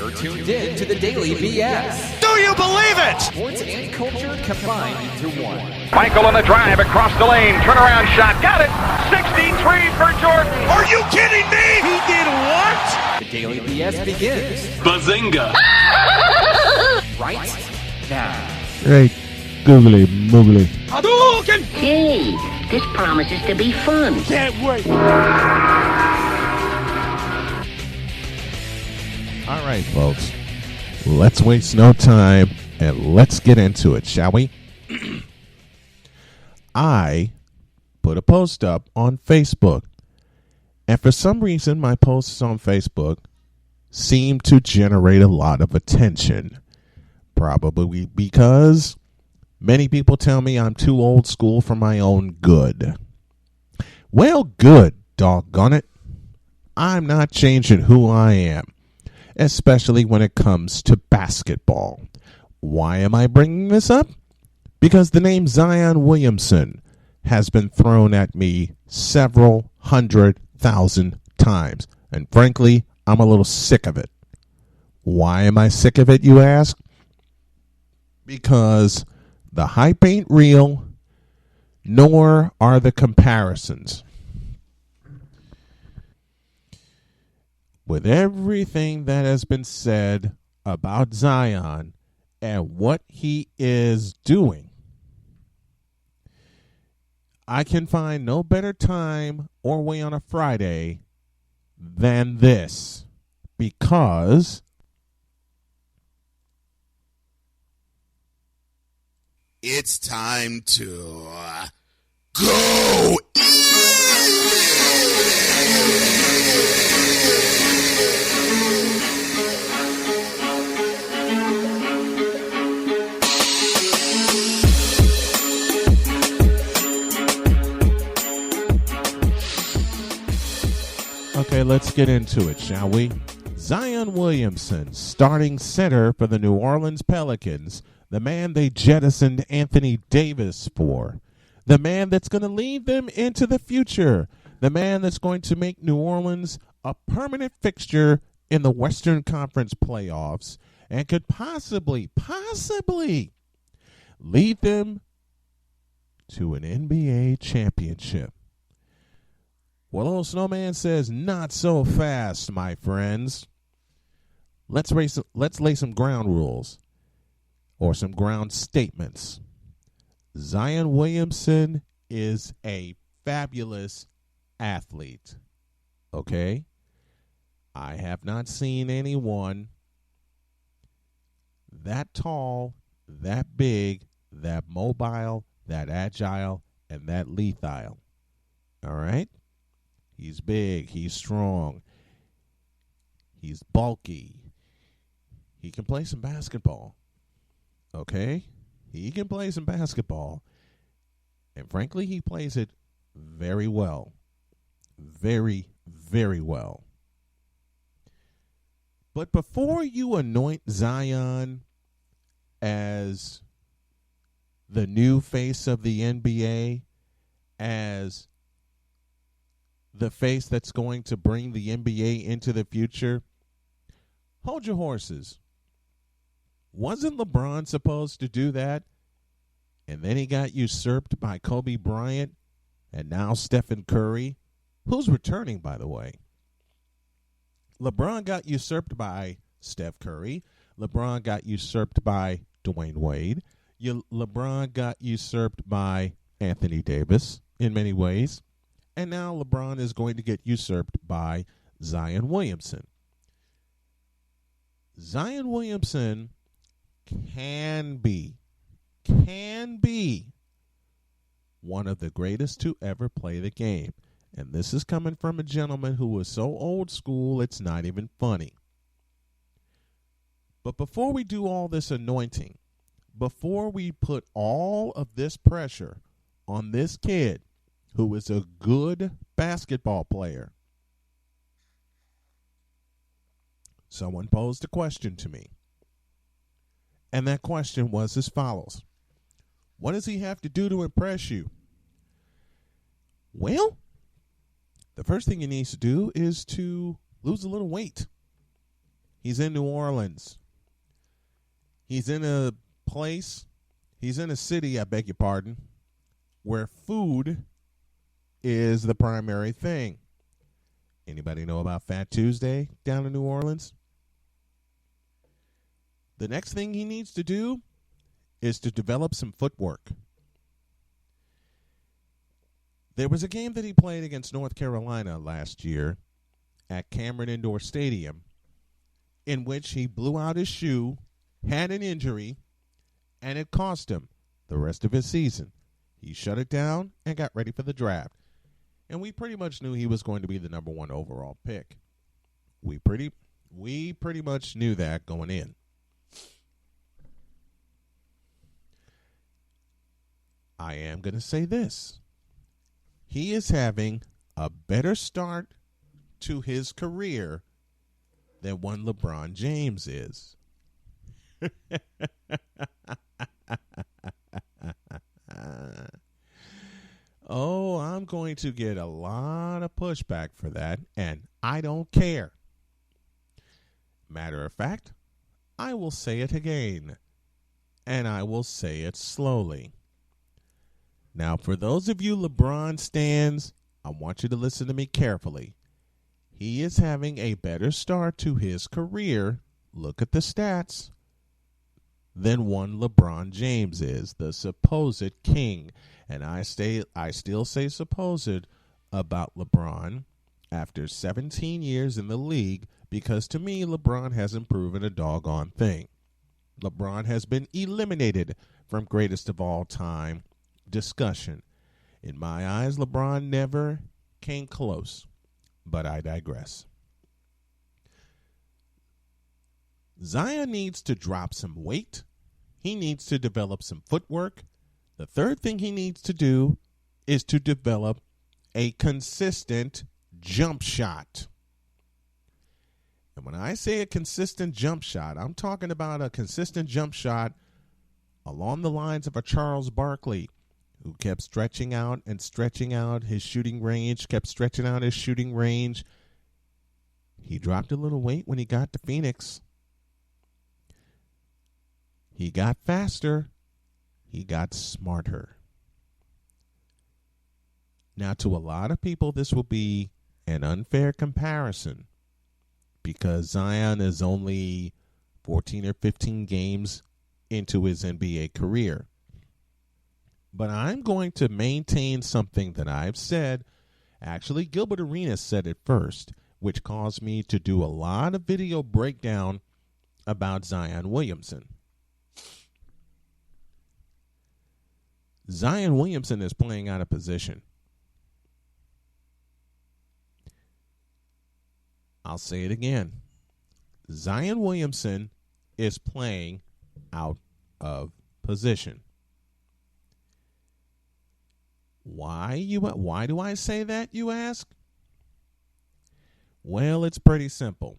You're tuned in to the Daily BS. Do you believe it? Sports and culture combined into one. Michael on the drive across the lane. Turnaround shot. Got it. 63 for Jordan. Are you kidding me? He did what? The Daily BS begins. Bazinga! Right now. Great googly moogly. Hadouken! Hey, this promises to be fun. Can't wait. All right, folks. Let's waste no time and let's get into it, shall we? I put a post up on Facebook, and for some reason, my posts on Facebook seem to generate a lot of attention. Probably because many people tell me I'm too old school for my own good. Well, good, doggone it. I'm not changing who I am, especially when it comes to basketball. Why am I bringing this up? Because the name Zion Williamson has been thrown at me several 100,000 times, and frankly, I'm a little sick of it. Why am I sick of it, you ask? Because the hype ain't real, nor are the comparisons. With everything that has been said about Zion and what he is doing, I can find no better time or way on a Friday than this, because it's time to go. Okay, let's get into it, shall we? Zion Williamson, starting center for the New Orleans Pelicans, the man they jettisoned Anthony Davis for, the man that's going to lead them into the future, the man that's going to make New Orleans a permanent fixture in the Western Conference playoffs and could possibly lead them to an NBA championship. Well, old Snowman says, not so fast, my friends. Let's lay some ground rules or some ground statements. Zion Williamson is a fabulous athlete. Okay? I have not seen anyone that tall, that big, that mobile, that agile, and that lethal. All right? He's big. He's strong. He's bulky. He can play some basketball. Okay? He can play some basketball. And frankly, he plays it very well. Very, very well. But before you anoint Zion as the new face of the NBA, as the face that's going to bring the NBA into the future, hold your horses. Wasn't LeBron supposed to do that? And then he got usurped by Kobe Bryant and now Stephen Curry, who's returning, by the way. LeBron got usurped by Steph Curry. LeBron got usurped by Dwayne Wade. LeBron got usurped by Anthony Davis in many ways. And now LeBron is going to get usurped by Zion Williamson. Zion Williamson can be one of the greatest to ever play the game. And this is coming from a gentleman who was so old school, it's not even funny. But before we do all this anointing, before we put all of this pressure on this kid who is a good basketball player, someone posed a question to me. And that question was as follows. What does he have to do to impress you? Well, the first thing he needs to do is to lose a little weight. He's in New Orleans. He's in a place, he's in a city, I beg your pardon, where food is the primary thing. Anybody know about Fat Tuesday down in New Orleans? The next thing he needs to do is to develop some footwork. There was a game that he played against North Carolina last year at Cameron Indoor Stadium in which he blew out his shoe, had an injury, and it cost him the rest of his season. He shut it down and got ready for the draft. And we pretty much knew he was going to be the number 1 overall pick. We pretty much knew that going in. I am going to say this. He is having a better start to his career than one LeBron James is. Oh, I'm going to get a lot of pushback for that, and I don't care. Matter of fact, I will say it again, and I will say it slowly. Now, for those of you LeBron stans, I want you to listen to me carefully. He is having a better start to his career, look at the stats, than one LeBron James is, the supposed king. And I still say supposed about LeBron after 17 years in the league, because to me, LeBron hasn't proven a doggone thing. LeBron has been eliminated from greatest of all time discussion. In my eyes, LeBron never came close, but I digress. Zion needs to drop some weight. He needs to develop some footwork. The third thing he needs to do is to develop a consistent jump shot. And when I say a consistent jump shot, I'm talking about a consistent jump shot along the lines of a Charles Barkley, who kept stretching out his shooting range, He dropped a little weight when he got to Phoenix. He got faster. He got smarter. Now, to a lot of people, this will be an unfair comparison because Zion is only 14 or 15 games into his NBA career. But I'm going to maintain something that I've said. Actually, Gilbert Arenas said it first, which caused me to do a lot of video breakdown about Zion Williamson. Zion Williamson is playing out of position. I'll say it again. Zion Williamson is playing out of position. Why do I say that, you ask? Well, it's pretty simple.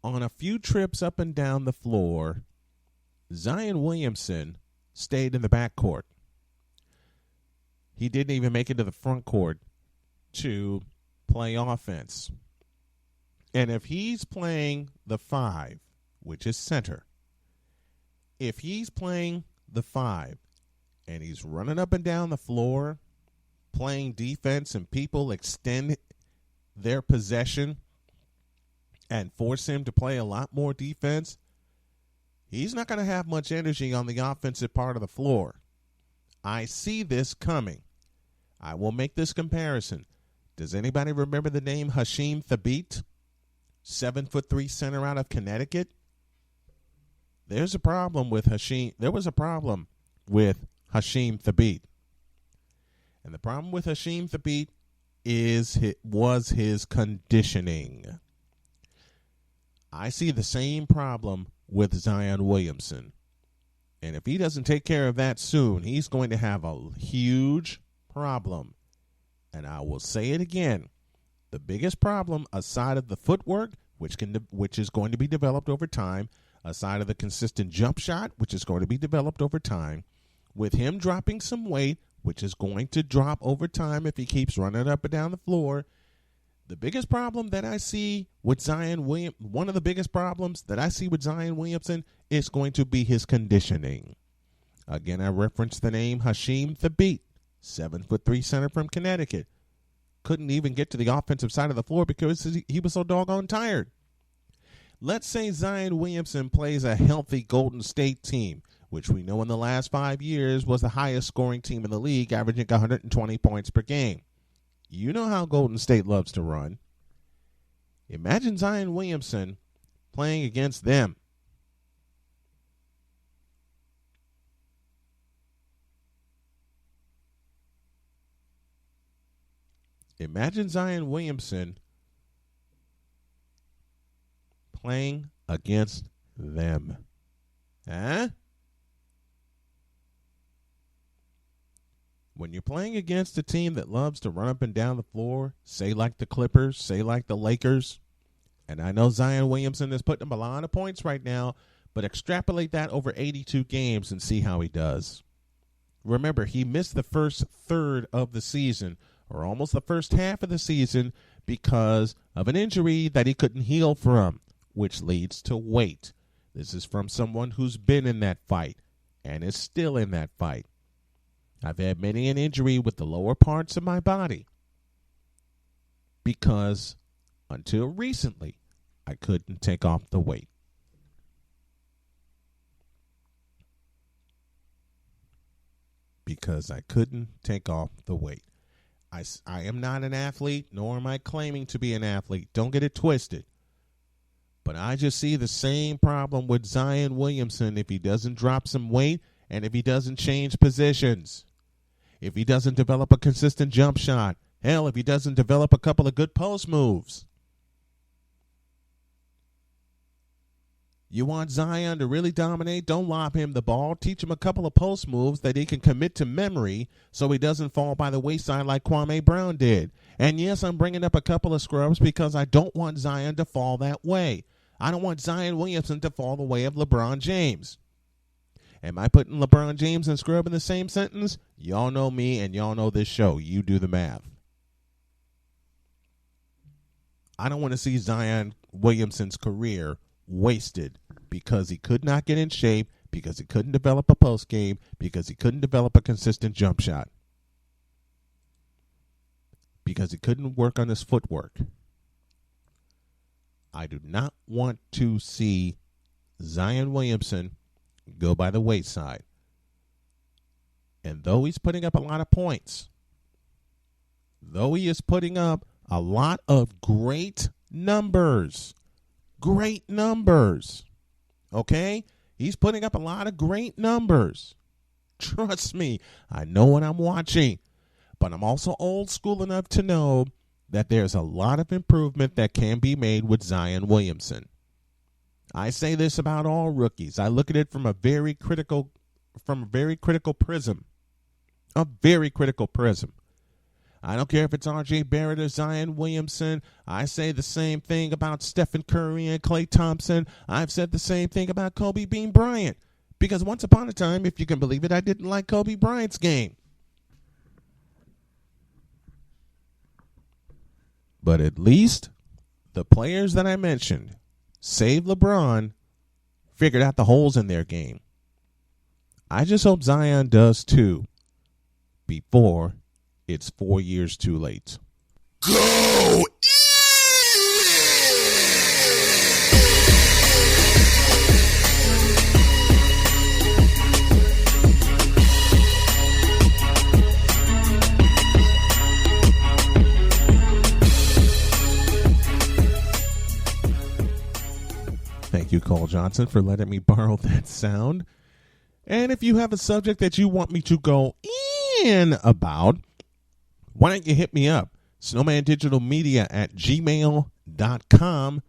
On a few trips up and down the floor, Zion Williamson stayed in the backcourt. He didn't even make it to the front court to play offense. And if he's playing the 5, which is center, if he's playing the 5 and he's running up and down the floor playing defense and people extend their possession and force him to play a lot more defense, he's not going to have much energy on the offensive part of the floor. I see this coming. I will make this comparison. Does anybody remember the name Hasheem Thabeet? 7'3" center out of Connecticut. There's a problem with Hasheem. There was a problem with Hasheem Thabeet. And the problem with Hasheem Thabeet was his conditioning. I see the same problem with Zion Williamson. And if he doesn't take care of that soon, he's going to have a huge problem. And I will say it again. The biggest problem, aside of the footwork, which is going to be developed over time, aside of the consistent jump shot, which is going to be developed over time, with him dropping some weight, which is going to drop over time if he keeps running up and down the floor, The biggest problem that I see with one of the biggest problems that I see with Zion Williamson is going to be his conditioning. Again, I referenced the name Hashim Thabit, 7'3" center from Connecticut. Couldn't even get to the offensive side of the floor because he was so doggone tired. Let's say Zion Williamson plays a healthy Golden State team, which we know in the last 5 years was the highest scoring team in the league, averaging 120 points per game. You know how Golden State loves to run. Imagine Zion Williamson playing against them. Imagine Zion Williamson playing against them. Huh? When you're playing against a team that loves to run up and down the floor, say like the Clippers, say like the Lakers, and I know Zion Williamson is putting up a lot of points right now, but extrapolate that over 82 games and see how he does. Remember, he missed the first third of the season, or almost the first half of the season, because of an injury that he couldn't heal from, which leads to weight. This is from someone who's been in that fight and is still in that fight. I've had many an injury with the lower parts of my body because until recently, I couldn't take off the weight. Because I couldn't take off the weight. I am not an athlete, nor am I claiming to be an athlete. Don't get it twisted. But I just see the same problem with Zion Williamson if he doesn't drop some weight and if he doesn't change positions. If he doesn't develop a consistent jump shot. Hell, if he doesn't develop a couple of good post moves. You want Zion to really dominate? Don't lob him the ball. Teach him a couple of post moves that he can commit to memory so he doesn't fall by the wayside like Kwame Brown did. And yes, I'm bringing up a couple of scrubs because I don't want Zion to fall that way. I don't want Zion Williamson to fall the way of LeBron James. Am I putting LeBron James and scrub in the same sentence? Y'all know me and y'all know this show. You do the math. I don't want to see Zion Williamson's career wasted because he could not get in shape, because he couldn't develop a post game, because he couldn't develop a consistent jump shot, because he couldn't work on his footwork. I do not want to see Zion Williamson go by the wayside. And though he's putting up a lot of points, though he is putting up a lot of great numbers, okay? He's putting up a lot of great numbers. Trust me, I know what I'm watching. But I'm also old school enough to know that there's a lot of improvement that can be made with Zion Williamson. I say this about all rookies. I look at it from a very critical prism. A very critical prism. I don't care if it's R.J. Barrett or Zion Williamson. I say the same thing about Stephen Curry and Klay Thompson. I've said the same thing about Kobe Bean Bryant. Because once upon a time, if you can believe it, I didn't like Kobe Bryant's game. But at least the players that I mentioned, save LeBron, figured out the holes in their game. I just hope Zion does too before it's 4 years too late. Go! Thank you, Cole Johnson, for letting me borrow that sound. And if you have a subject that you want me to go in about, why don't you hit me up, snowmandigitalmedia@gmail.com,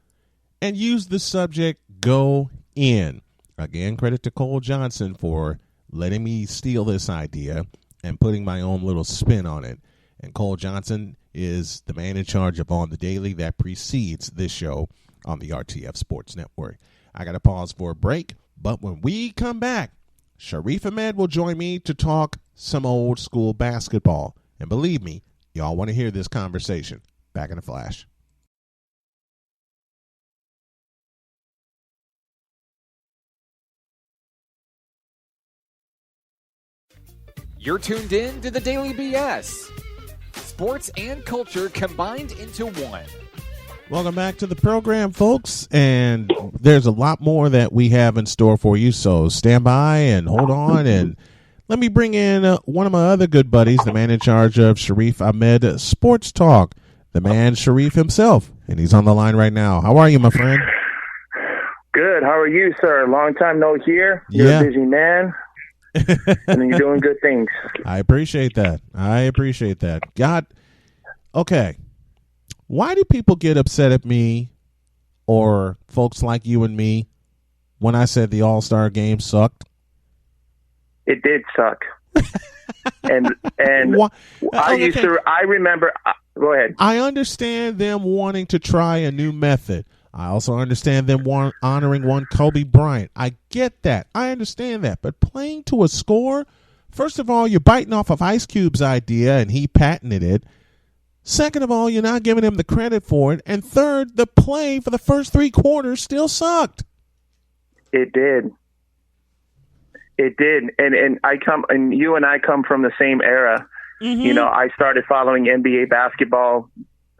and use the subject Go In. Again, credit to Cole Johnson for letting me steal this idea and putting my own little spin on it. And Cole Johnson is the man in charge of On the Daily that precedes this show on the RTF Sports Network. I got to pause for a break, but when we come back, Sharif Ahmed will join me to talk some old school basketball. And believe me, y'all want to hear this conversation. Back in a flash. You're tuned in to the Daily BS. Sports and culture combined into one. Welcome back to the program, folks. And there's a lot more that we have in store for you. So stand by and hold on. And let me bring in one of my other good buddies, the man in charge of Sharif Ahmed Sports Talk, the man Sharif himself. And he's on the line right now. How are you, my friend? Good. How are you, sir? Long time no hear. You're a busy man. And you're doing good things. I appreciate that. God, okay. Why do people get upset at me or folks like you and me when I said the All-Star game sucked? It did suck. and I remember. Go ahead. I understand them wanting to try a new method. I also understand them honoring one Kobe Bryant. I get that. I understand that. But playing to a score, first of all, you're biting off of Ice Cube's idea, and he patented it. Second of all, you're not giving him the credit for it. And third, the play for the first 3 quarters still sucked. It did. And you and I come from the same era. Mm-hmm. You know, I started following NBA basketball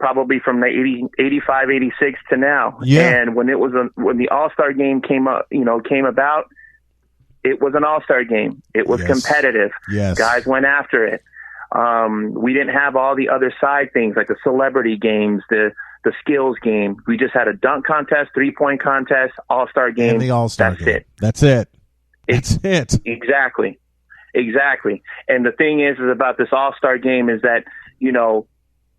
probably from the 85, 86 to now. Yeah. And when the All-Star game came about, it was an All-Star game. It was competitive. Yes. Guys went after it. We didn't have all the other side things like the celebrity games, the skills game. We just had a dunk contest, 3-point contest, All-Star game. And the All-Star game. That's it. Exactly. And the thing is about this All-Star game is that, you know,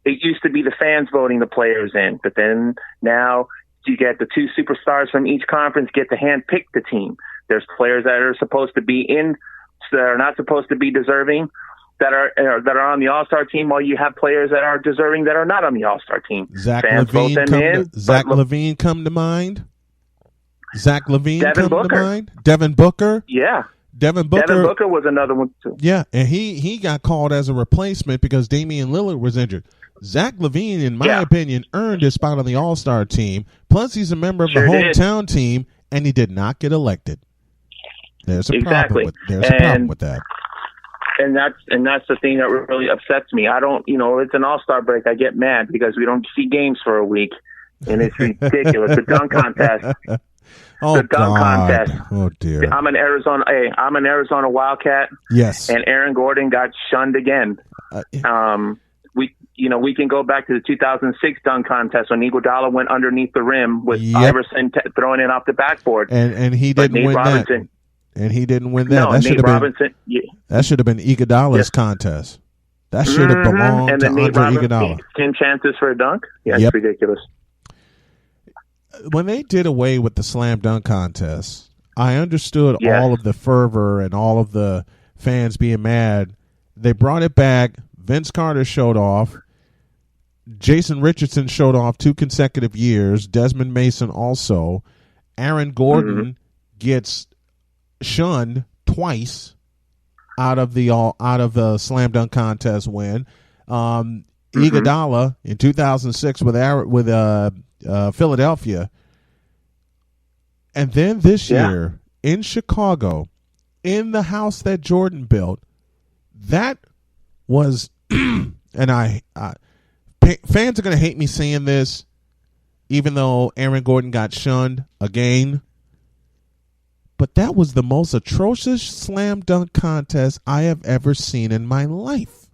it used to be the fans voting the players in, but then now you get the 2 superstars from each conference get to handpick the team. There's players that are supposed to be in, that are not supposed to be deserving, that are on the All-Star team, while you have players that are deserving that are not on the All-Star team. Zach LaVine come to mind. Devin Booker. Yeah. Devin Booker was another one too. Yeah, and he got called as a replacement because Damian Lillard was injured. Zach LaVine, in my opinion, earned his spot on the All-Star team. Plus, he's a member of the hometown team, and he did not get elected. There's a problem with that. And that's the thing that really upsets me. I don't, it's an All-Star break. I get mad because we don't see games for a week, and it's ridiculous. The dunk contest. The dunk contest. Oh dear. I'm an Arizona Wildcat. Yes. And Aaron Gordon got shunned again. We can go back to the 2006 dunk contest when Iguodala went underneath the rim with Iverson throwing it off the backboard. And he didn't win that. And he didn't win that. No, that should have been Iguodala's contest. That should have belonged to Andre Iguodala. 10 chances for a dunk? Yeah, it's ridiculous. When they did away with the slam dunk contest, I understood all of the fervor and all of the fans being mad. They brought it back. Vince Carter showed off. Jason Richardson showed off 2 consecutive years. Desmond Mason also. Aaron Gordon gets shunned twice out of the slam dunk contest win. Iguodala in 2006 with Philadelphia, and then this year in Chicago, in the house that Jordan built. That was, and fans are going to hate me saying this, even though Aaron Gordon got shunned again. But that was the most atrocious slam dunk contest I have ever seen in my life.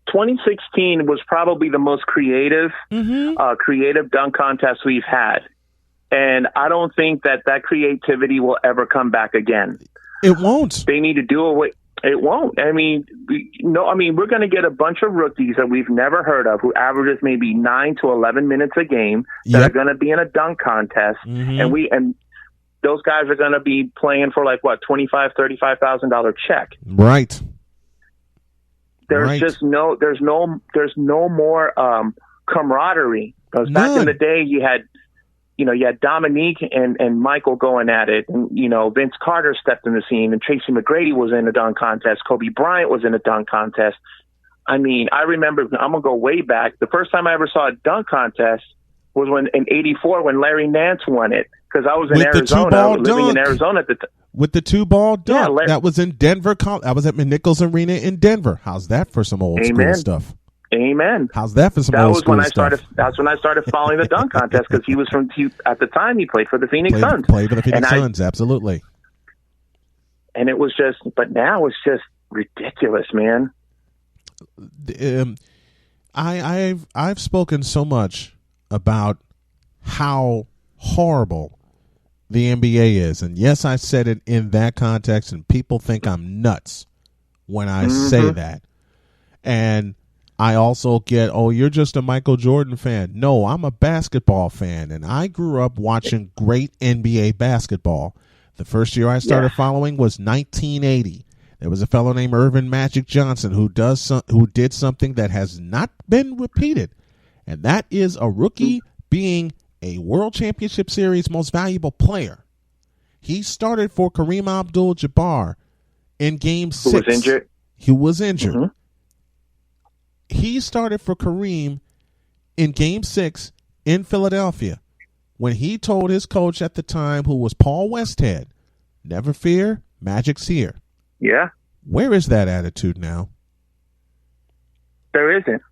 2016 was probably the most creative dunk contest we've had. And I don't think that creativity will ever come back again. It won't. They need to do away. It won't. I mean, we're going to get a bunch of rookies that we've never heard of who averages maybe 9 to 11 minutes a game that are going to be in a dunk contest. And those guys are going to be playing for $25,000, $35,000 check. Right. There's no more camaraderie. Because back in the day, you had Dominique and Michael going at it, and Vince Carter stepped in the scene, and Tracy McGrady was in a dunk contest. Kobe Bryant was in a dunk contest. I mean, I remember, I'm going to go way back. The first time I ever saw a dunk contest was in '84 when Larry Nance won it, because I was in Arizona, living in Arizona at the time. With the 2-ball dunk. Yeah, that was in Denver. I was at McNichols Arena in Denver. How's that for some old school stuff? Amen. How's that for some old school stuff? That's when I started following the dunk contest, because at the time he played for the Phoenix Suns. Played for the Phoenix Suns, absolutely. And it was but now it's just ridiculous, man. I've spoken so much about how horrible the NBA is, and yes, I said it in that context, and people think I'm nuts when I say that. And I also get, oh, you're just a Michael Jordan fan. No, I'm a basketball fan, and I grew up watching great NBA basketball. The first year I started following was 1980. There was a fellow named Irvin Magic Johnson who did something that has not been repeated, and that is a rookie being a World Championship Series most valuable player. He started for Kareem Abdul-Jabbar in Game 6. Who was injured? He was injured. Mm-hmm. He started for Kareem in Game 6 in Philadelphia when he told his coach at the time, who was Paul Westhead, never fear, Magic's here. Yeah. Where is that attitude now? There isn't.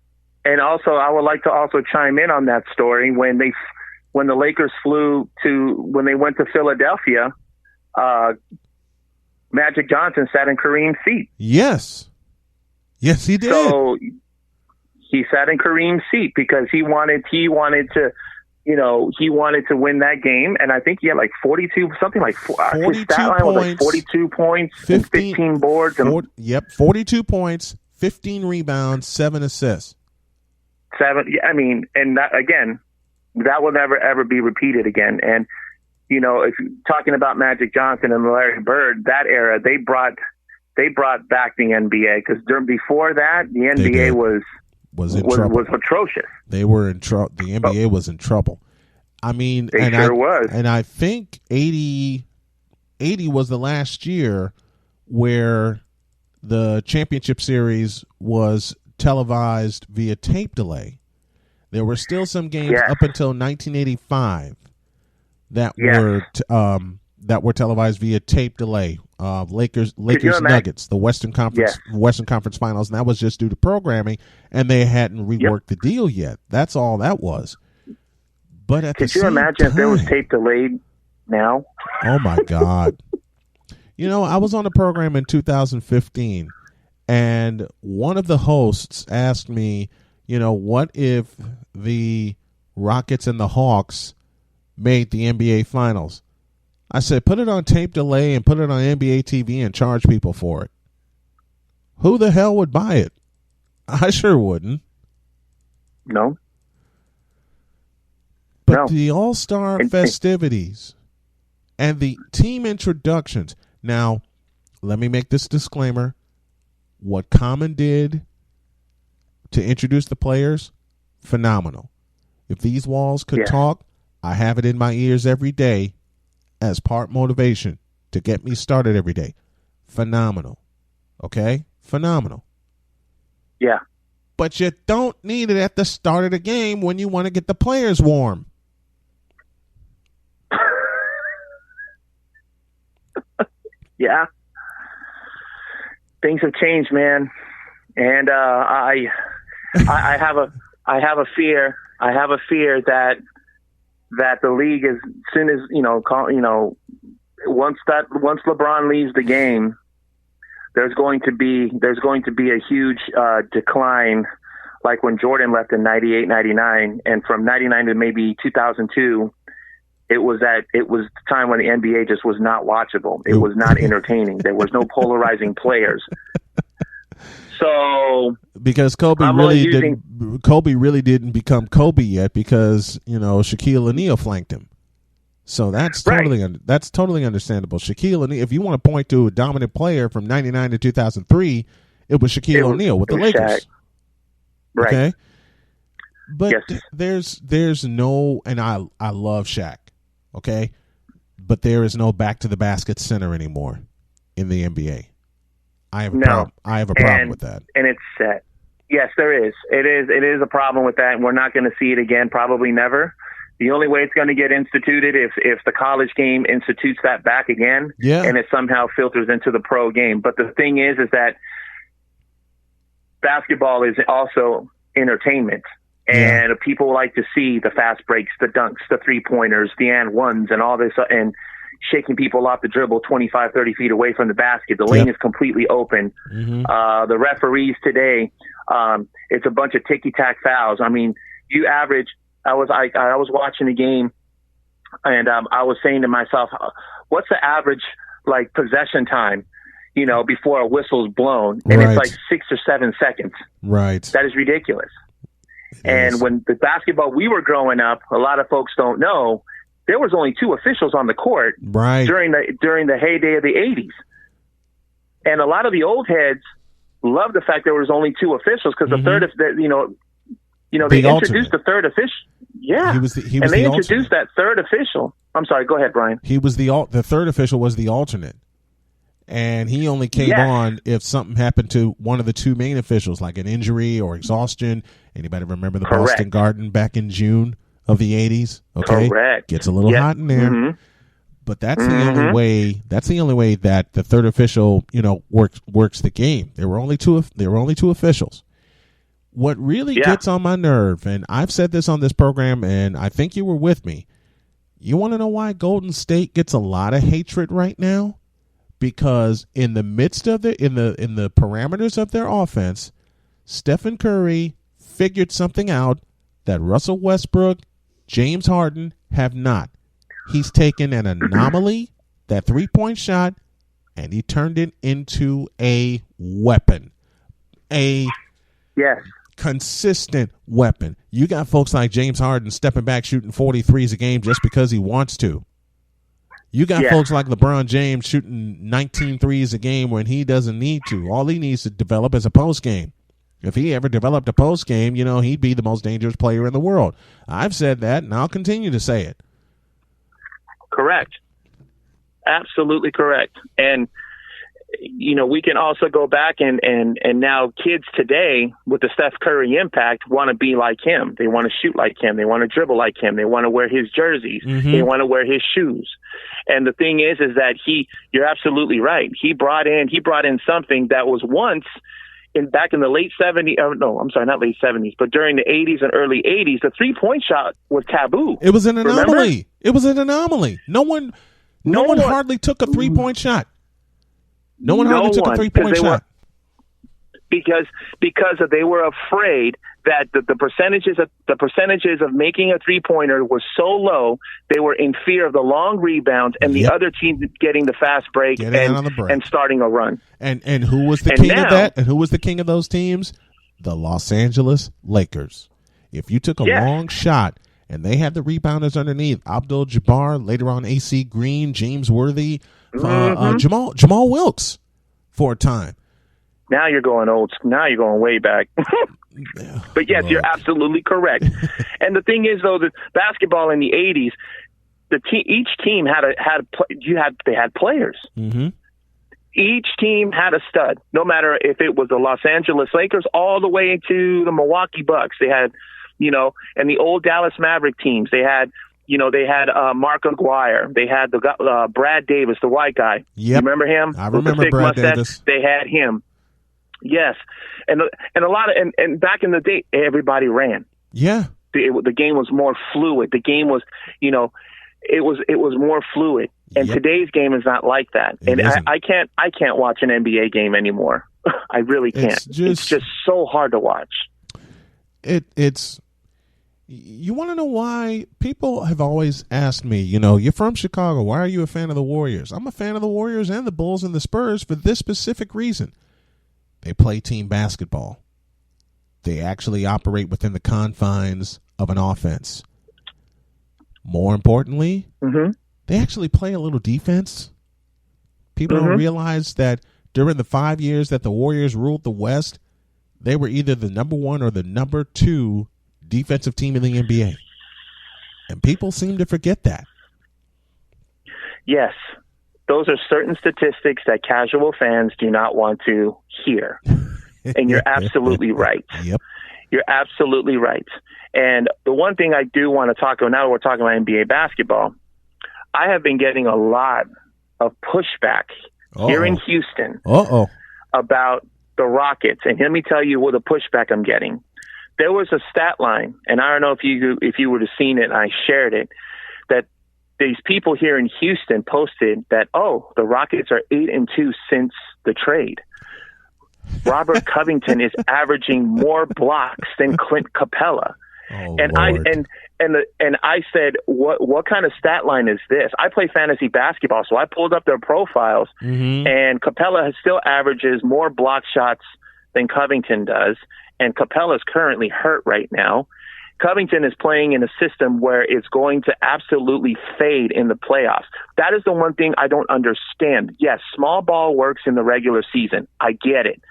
And also, I would like to also chime in on that story when the Lakers when they went to Philadelphia, Magic Johnson sat in Kareem's seat. Yes, he did. So he sat in Kareem's seat because he wanted to win that game. And I think he had like 42, something like 42 his stat line was like 42 points, 15 boards. 42 points, 15 rebounds, 7 assists. I mean, and that, again, that will never ever be repeated again. And if you're talking about Magic Johnson and Larry Bird, that era, they brought back the NBA, because before that, the NBA was atrocious. They were in trouble. The NBA was in trouble. I mean, was. And I think 80 was the last year where the championship series was televised via tape delay. There were still some games up until 1985 that were televised via tape delay. Lakers Nuggets, the Western Conference Finals, and that was just due to programming, and they hadn't reworked the deal yet. That's all that was. But at could you imagine if there was tape delayed now? Oh my God! I was on a program in 2015. And one of the hosts asked me, what if the Rockets and the Hawks made the NBA Finals? I said, put it on tape delay and put it on NBA TV and charge people for it. Who the hell would buy it? I sure wouldn't. No. But the All-Star festivities and the team introductions. Now, let me make this disclaimer. What Common did to introduce the players, phenomenal. If these walls could talk, I have it in my ears every day as part motivation to get me started every day. Phenomenal. Okay? Phenomenal. Yeah. But you don't need it at the start of the game when you want to get the players warm. Yeah. Things have changed, man, and I have a fear. I have a fear that the league, as soon as once LeBron leaves the game, there's going to be a huge decline, like when Jordan left in 98, 99, and from 99 to maybe 2002. It was the time when the NBA just was not watchable. It was not entertaining. There was no polarizing players. So because Kobe really didn't become Kobe yet, because Shaquille O'Neal flanked him. So that's totally understandable. Shaquille O'Neal, if you want to point to a dominant player from 99 to 2003, it was Shaquille O'Neal with the Lakers. Shaq. Right. Okay. But there's no, and I love Shaq. Okay, but there is no back to the basket center anymore in the NBA. I have a problem with that. And it's set. Yes, there is. It is a problem with that, and we're not going to see it again, probably never. The only way it's going to get instituted if the college game institutes that back again, and it somehow filters into the pro game. But the thing is that basketball is also entertainment, and people like to see the fast breaks, the dunks, the three-pointers, the and ones, and all this, and shaking people off the dribble 25, 30 feet away from the basket. The lane is completely open. The referees today, it's a bunch of ticky-tack fouls. I mean, you average. I was watching the game, and I was saying to myself, what's the average possession time, before a whistle's blown? And it's like 6 or 7 seconds. Right. That is ridiculous. When the basketball we were growing up, a lot of folks don't know, there was only 2 officials on the court during the heyday of the 80s. And a lot of the old heads love the fact there was only 2 officials because the third, they introduced the third official. Yeah. They introduced that third official. I'm sorry, go ahead, Brian. He was the third official was the alternate. And he only came on if something happened to one of the 2 main officials, like an injury or exhaustion. Anybody remember the Boston Garden back in June of the 80s? Okay. Correct. Gets a little hot in there. But that's the only way. That's the only way that the third official, works the game. There were only two officials. What really gets on my nerve, and I've said this on this program, and I think you were with me. You want to know why Golden State gets a lot of hatred right now? Because in the midst of in the parameters of their offense, Stephen Curry figured something out that Russell Westbrook, James Harden have not. He's taken an anomaly, that 3-point shot, and he turned it into a weapon. Consistent weapon. You got folks like James Harden stepping back shooting 43s a game just because he wants to. You got folks like LeBron James shooting 19 threes a game when he doesn't need to. All he needs to develop is a post game. If he ever developed a post game, he'd be the most dangerous player in the world. I've said that, and I'll continue to say it. Correct. Absolutely correct. And we can also go back and now kids today with the Steph Curry impact want to be like him. They want to shoot like him. They want to dribble like him. They want to wear his jerseys. They want to wear his shoes. And the thing is that you're absolutely right. He brought in something that was once back in the late 70s. Not late 70s, but during the 80s and early 80s, the 3-point shot was taboo. It was an anomaly. Remember? It was an anomaly. No one hardly took a 3-point shot. No one hardly took a 3-point shot. Because they were afraid that the percentages of making a 3-pointer was so low, they were in fear of the long rebounds and the other team getting the fast break and starting a run. And who was the king of that? And who was the king of those teams? The Los Angeles Lakers. If you took a long shot and they had the rebounders underneath, Abdul-Jabbar, later on AC Green, James Worthy, Jamal Wilkes for a time. Now you're going way back. But yes, you're absolutely correct. And the thing is, though, the basketball in the 80s, each team they had players. Each team had a stud. No matter if it was the Los Angeles Lakers all the way to the Milwaukee Bucks, they had, and the old Dallas Maverick teams, they had. They had Mark Aguirre. They had the Brad Davis, the white guy. Yep. You remember him? I remember Brad Davis. They had him. Yes, and a lot of and back in the day, everybody ran. Yeah, the game was more fluid. The game was, it was more fluid. And today's game is not like that. And I can't watch an NBA game anymore. I really can't. It's just so hard to watch. It's. You want to know why? People have always asked me, you're from Chicago. Why are you a fan of the Warriors? I'm a fan of the Warriors and the Bulls and the Spurs for this specific reason. They play team basketball. They actually operate within the confines of an offense. More importantly, they actually play a little defense. People don't realize that during the 5 years that the Warriors ruled the West, they were either the number 1 or the number 2 defensive team in the NBA. And people seem to forget that. Yes. Those are certain statistics that casual fans do not want to hear. And you're absolutely right. Yep. You're absolutely right. And the one thing I do want to talk about, now that we're talking about NBA basketball, I have been getting a lot of pushback here in Houston about the Rockets. And let me tell you what the pushback I'm getting. There was a stat line, and I don't know if you would have seen it, and I shared it, that these people here in Houston posted that, the Rockets are 8-2 since the trade. Robert Covington is averaging more blocks than Clint Capella. And Lord. I said, what kind of stat line is this? I play fantasy basketball, so I pulled up their profiles, and Capella still averages more block shots than Covington does, and Capella's currently hurt right now. Covington is playing in a system where it's going to absolutely fade in the playoffs. That is the one thing I don't understand. Yes, small ball works in the regular season. I get it.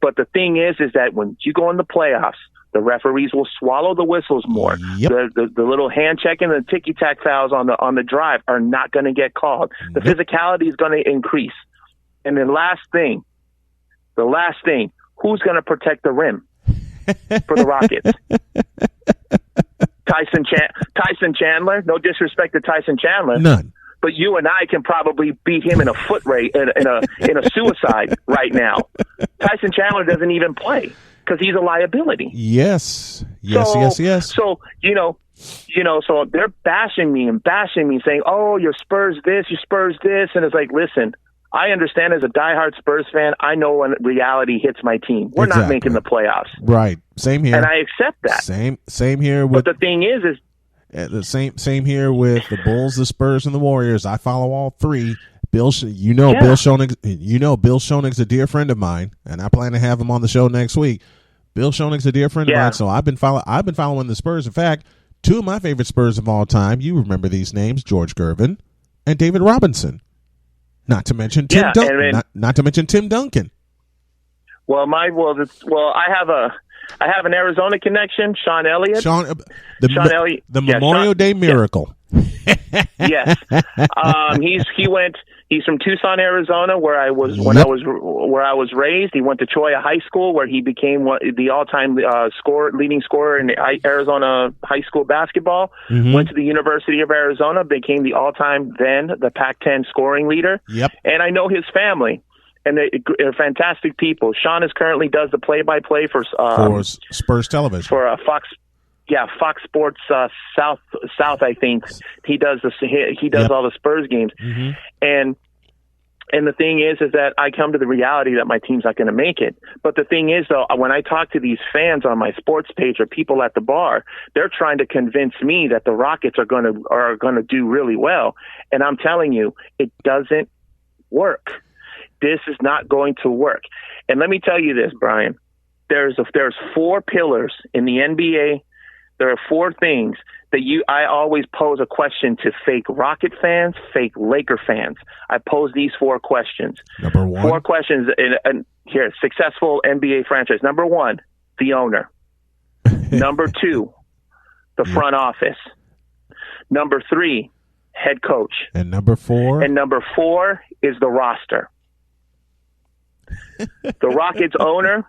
But the thing is that when you go in the playoffs, the referees will swallow the whistles more. Yep. The little hand check and the ticky-tack fouls on the drive are not going to get called. The physicality is going to increase. And then the last thing, who's going to protect the rim for the Rockets? Tyson Chandler. No disrespect to Tyson Chandler. None. But you and I can probably beat him in a foot race, in a suicide right now. Tyson Chandler doesn't even play because he's a liability. Yes. So so they're bashing me, saying, "Oh, your Spurs this, your Spurs this," and it's like, listen, I understand as a diehard Spurs fan, I know when reality hits my team. We're not making the playoffs. Right. Same here. And I accept that. Same here. But the thing is the same here with the Bulls, the Spurs, and the Warriors. I follow all three. Bill Schoenig's a dear friend of mine, and I plan to have him on the show next week. Bill Schoenig's a dear friend of mine, so I've been following the Spurs. In fact, two of my favorite Spurs of all time, you remember these names, George Gervin and David Robinson. Not to mention Tim Duncan. Not to mention Tim Duncan. Well, I have an Arizona connection, Sean Elliott. Sean Elliott, the Memorial Day Miracle. Yes, he's from Tucson, Arizona, where I was where I was raised. He went to Cholla High School, where he became the all-time leading scorer in Arizona high school basketball. Went to the University of Arizona, became the all-time the Pac-10 scoring leader. Yep, and I know his family. And they're fantastic people. Sean currently does the play-by-play for Spurs Television for Fox. Yeah, Fox Sports South. I think he does all the Spurs games. And the thing is that I come to the reality that my team's not going to make it. But the thing is, though, when I talk to these fans on my sports page or people at the bar, they're trying to convince me that the Rockets are going to do really well. And I'm telling you, it doesn't work. This is not going to work. And let me tell you this, Brian. There's 4 pillars in the NBA. There are 4 things that I always pose a question to fake Rocket fans, fake Laker fans. I pose these 4 questions. Number 1. 4 questions here. Successful NBA franchise. Number 1, the owner. Number 2, the front office. Number 3, head coach. And number 4? And number 4 is the roster. The Rockets owner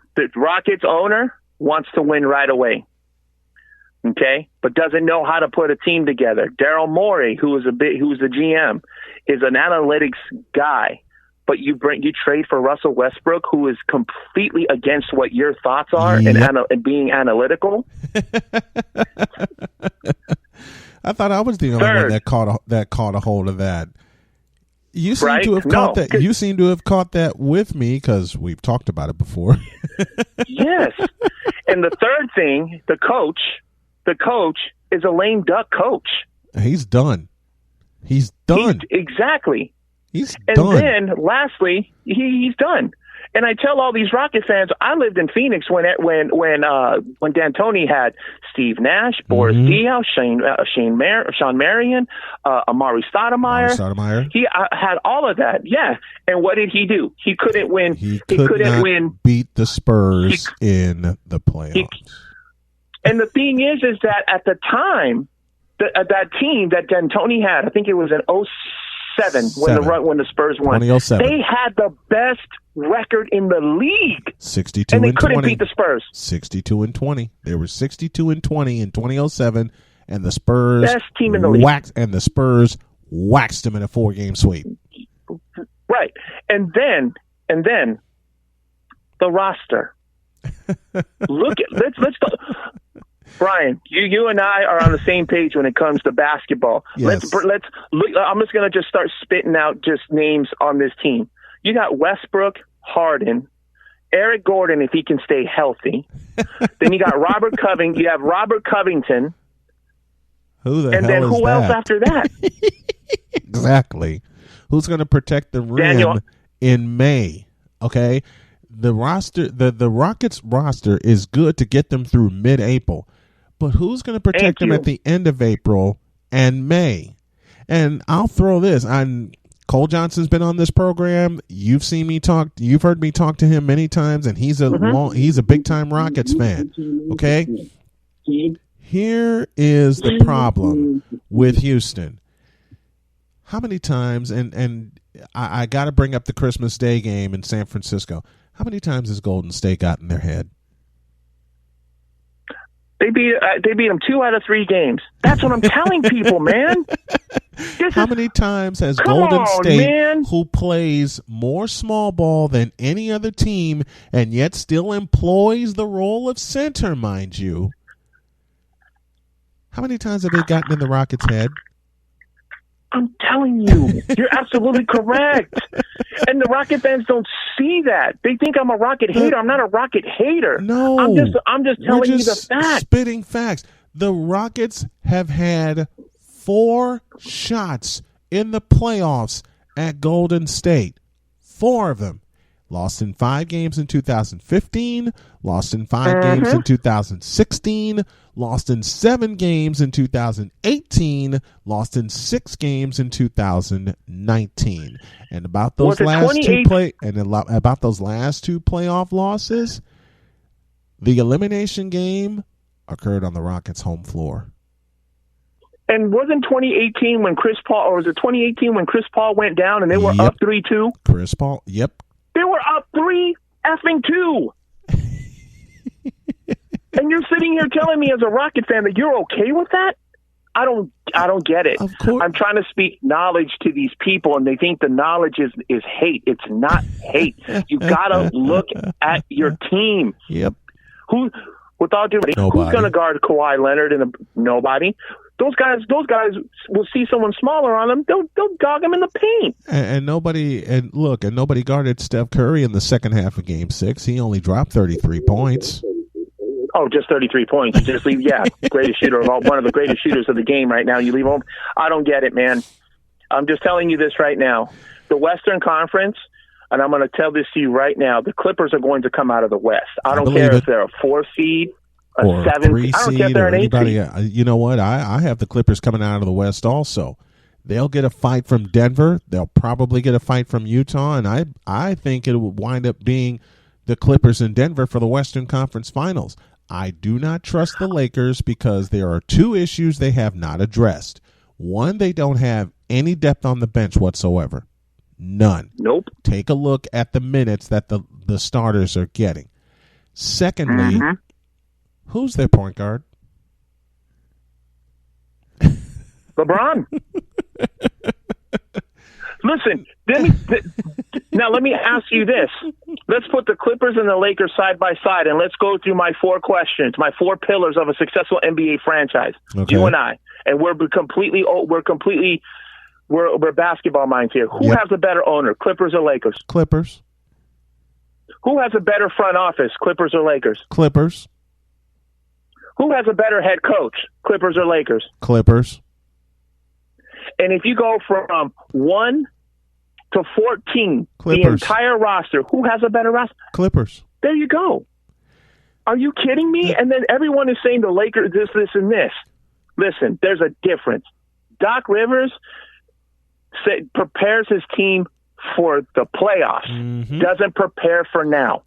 wants to win right away. Okay, but doesn't know how to put a team together. Daryl Morey, who's the GM, is an analytics guy. But you trade for Russell Westbrook, who is completely against what your thoughts are and being analytical. I thought I was the only one that caught a hold of that. You seem to have caught that. You seem to have caught that with me because we've talked about it before. Yes, and the third thing, the coach is a lame duck coach. He's done. Exactly. He's and done. And then lastly, he's done. And I tell all these Rocket fans, I lived in Phoenix when D'Antoni had Steve Nash, Boris Diaw, Sean Marion, Amari Stoudemire. He had all of that. Yeah. And what did he do? He couldn't win. He couldn't win. Beat the Spurs in the playoffs. And the thing is that at the time, that team that D'Antoni had, I think it was in 2007 when the Spurs won. 2007. They had the best record in the league. 62 and they and couldn't 20. beat the Spurs. 62 and 20. They were 62 and 20 in 2007, and the Spurs best team in the league. waxed them in a 4-game sweep. Right. And then the roster. Let's Brian, you and I are on the same page when it comes to basketball. Yes. Let's look. I'm just going to just start spitting out just names on this team. You got Westbrook, Harden, Eric Gordon if he can stay healthy. Then you got Robert Covington. You have Robert Covington. Who the and hell then is who that? else after that? Exactly. Who's going to protect the rim in May? Okay. The roster, the Rockets roster is good to get them through mid-April, but who's going to protect them at the end of April and May? And I'll throw this. Cole Johnson's been on this program. You've seen me talk. You've heard me talk to him many times, and he's a big-time Rockets fan. Okay. Here is the problem with Houston. How many times, and I got to bring up the Christmas Day game in San Francisco. How many times has Golden State got in their head? They beat them 2 out of 3 games. That's what I'm telling people, man. How many times has Golden State, who plays more small ball than any other team and yet still employs the role of center, mind you, how many times have they gotten in the Rockets' head? I'm telling you, you're absolutely correct. And the Rocket fans don't see that. They think I'm a Rocket hater. I'm not a Rocket hater. No, I'm just telling you the facts. Spitting facts. The Rockets have had 4 shots in the playoffs at Golden State. 4 of them. Lost in 5 games in 2015, lost in 5 games in 2016, lost in 7 games in 2018, lost in 6 games in 2019. And about those last two playoff losses, the elimination game occurred on the Rockets' home floor. And wasn't 2018 when Chris Paul, or was it 2018 when Chris Paul went down and they were up 3-2? Chris Paul, yep. They were up 3-2. And you're sitting here telling me as a Rocket fan that you're okay with that? I don't get it. Of course. I'm trying to speak knowledge to these people, and they think the knowledge is hate. It's not hate. You gotta look at your team. Yep. Who's going to guard Kawhi Leonard? Nobody. Those guys will see someone smaller on them. They'll dog him in the paint. And nobody guarded Steph Curry in the second half of Game 6. He only dropped 33 points. Oh, just 33 points. You just leave, greatest shooter of all, one of the greatest shooters of the game right now. You leave home. I don't get it, man. I'm just telling you this right now. The Western Conference, and I'm going to tell this to you right now, the Clippers are going to come out of the West. I don't care if they're a 4 seed, a 7 seed. I don't care if they're an 8 seed. You know what? I have the Clippers coming out of the West also. They'll get a fight from Denver. They'll probably get a fight from Utah, and I think it will wind up being the Clippers in Denver for the Western Conference Finals. I do not trust the Lakers because there are 2 issues they have not addressed. One, they don't have any depth on the bench whatsoever. None. Nope. Take a look at the minutes that the starters are getting. Secondly, who's their point guard? LeBron. Listen, let me ask you this. Let's put the Clippers and the Lakers side by side, and let's go through my 4 questions, my 4 pillars of a successful NBA franchise. Okay. You and I, and we're basketball minds here. Who has a better owner, Clippers or Lakers? Clippers. Who has a better front office, Clippers or Lakers? Clippers. Who has a better head coach, Clippers or Lakers? Clippers. And if you go from 1 to 14, Clippers. the entire roster, who has a better roster? Clippers. There you go. Are you kidding me? And then everyone is saying the Lakers this, and this. Listen, there's a difference. Doc Rivers prepares his team for the playoffs. Doesn't prepare for now.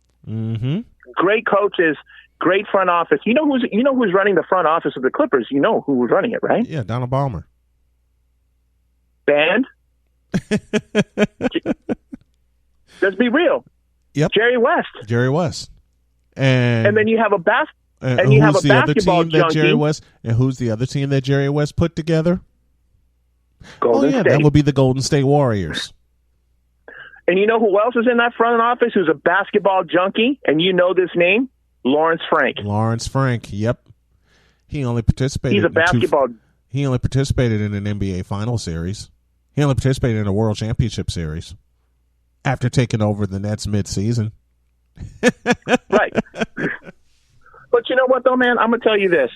Great coaches, great front office. You know who's running the front office of the Clippers? You know who was running it, right? Yeah, Donald Ballmer. Band? Let's be real. Yep. Jerry West. Jerry West. And then you have a who's the other basketball team that junkie. Jerry West? And who's the other team that Jerry West put together? Golden State. That would be the Golden State Warriors. And you know who else is in that front office who's a basketball junkie? And you know this name? Lawrence Frank. Lawrence Frank. Yep. He only participated. He's a basketball. He only participated in an NBA Final Series. He only participated in a World Championship Series after taking over the Nets mid-season. Right. But you know what, though, man? I'm going to tell you this.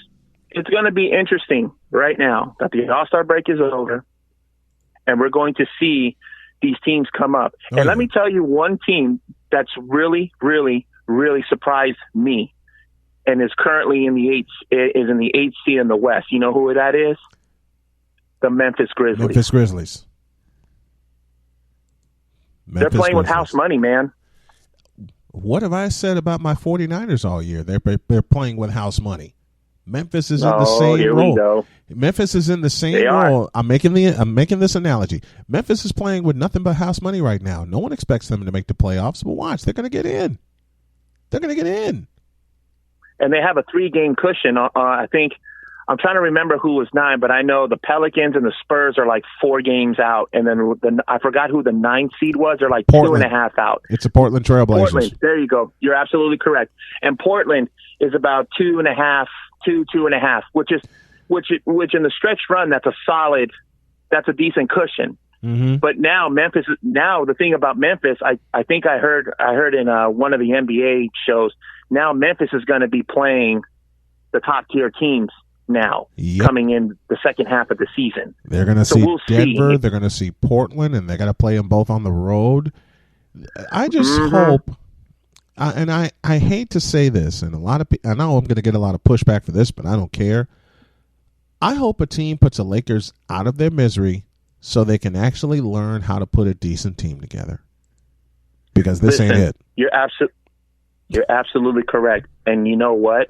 It's going to be interesting right now that the All-Star break is over, and we're going to see these teams come up. Oh, and yeah. let me tell you one team that's really, really, really surprised me and is currently in the eighth seed in the West. You know who that is? The Memphis Grizzlies. They're playing with house money, man. What have I said about my 49ers all year? They're playing with house money. Memphis is in the same here role. We go. Memphis is in the same role. I'm making this analogy. Memphis is playing with nothing but house money right now. No one expects them to make the playoffs, but watch, they're going to get in. They're going to get in. And they have a 3-game cushion. I think I'm trying to remember who was 9, but I know the Pelicans and the Spurs are like 4 games out, and then I forgot who the 9th seed was. They're like Portland. 2.5 out. It's the Portland Trailblazers. Portland, there you go. You're absolutely correct. And Portland is about 2.5, 2.5, which in the stretch run, that's a decent cushion. Mm-hmm. But now the thing about Memphis, I think I heard in one of the NBA shows, now Memphis is going to be playing the top tier teams now, coming in the second half of the season. They're going to see Denver, they're going to see Portland, and they're going to play them both on the road. I just hope, and I hate to say this, and I know I'm going to get a lot of pushback for this, but I don't care. I hope a team puts the Lakers out of their misery so they can actually learn how to put a decent team together. Because this ain't it. You're absolutely correct. And you know what?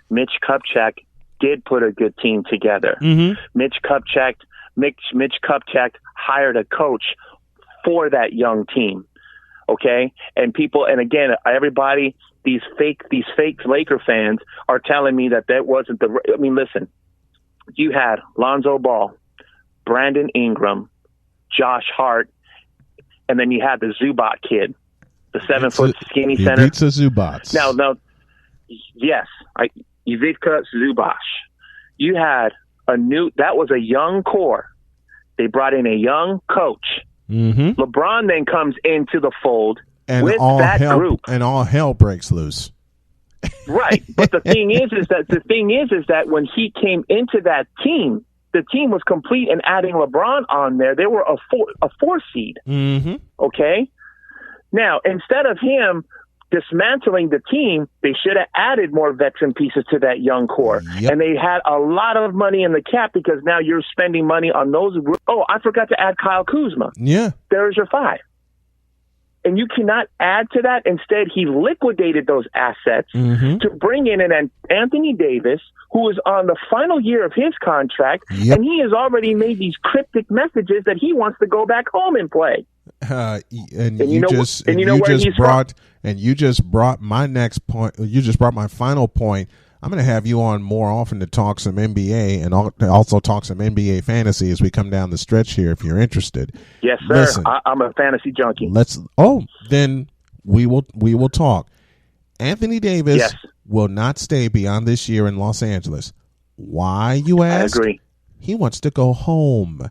Mitch Kupchak did put a good team together. Mm-hmm. Mitch Kupchak hired a coach for that young team. Okay? And again, everybody, these fake Laker fans are telling me that wasn't listen, you had Lonzo Ball, Brandon Ingram, Josh Hart, and then you had the Zubac kid, the 7-foot skinny center. Ivica Zubac. Now, yes, Ivica Zubac. You had that was a young core. They brought in a young coach. Mm-hmm. LeBron then comes into the fold and with that group. And all hell breaks loose. Right. But the thing is that when he came into that team, the team was complete, and adding LeBron on there, they were a 4 seed. Mm-hmm. Okay? Now, instead of him dismantling the team, they should have added more veteran pieces to that young core. Yep. And they had a lot of money in the cap because now you're spending money on those. Oh, I forgot to add Kyle Kuzma. Yeah. There's your 5. And you cannot add to that. Instead, he liquidated those assets to bring in an Anthony Davis, who is on the final year of his contract, and he has already made these cryptic messages that he wants to go back home and play. You just brought my next point. You just brought my final point. I'm going to have you on more often to talk some NBA and also talk some NBA fantasy as we come down the stretch here, if you're interested. Yes, sir. Listen, I'm a fantasy junkie. Then we will talk. Anthony Davis will not stay beyond this year in Los Angeles. Why, you ask? I agree. He wants to go home.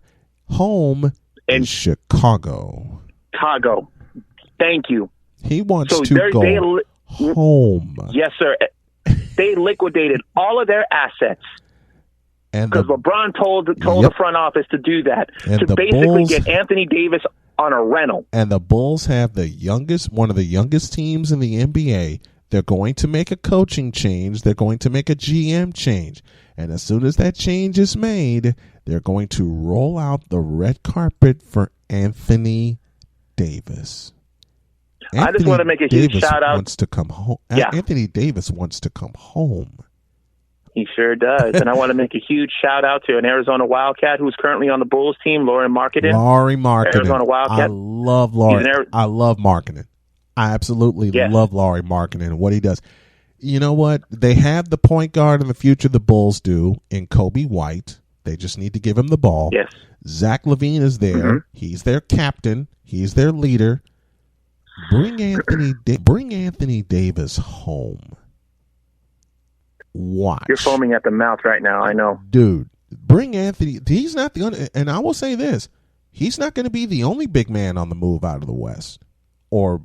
Home in Chicago. Chicago. Thank you. He wants to go home. Yes, sir. They liquidated all of their assets because LeBron told the front office to do that, to basically get Anthony Davis on a rental. And the Bulls have one of the youngest teams in the NBA. They're going to make a coaching change. They're going to make a GM change. And as soon as that change is made, they're going to roll out the red carpet for Anthony Davis. I just want to make a huge shout out. Wants to come home. Yeah. Anthony Davis wants to come home. He sure does. And I want to make a huge shout out to an Arizona Wildcat who's currently on the Bulls team, Laurie Marketing. Arizona Wildcat. I love Laurie. I love Marketing. I absolutely love Laurie Marketing and what he does. You know what? They have the point guard in the future, the Bulls do, in Kobe White. They just need to give him the ball. Yes. Zach LaVine is there. Mm-hmm. He's their captain. He's their leader. Bring Anthony Davis home. Watch. You're foaming at the mouth right now, I know. Dude, bring Anthony. He's not the only, and I will say this. He's not going to be the only big man on the move out of the West. Or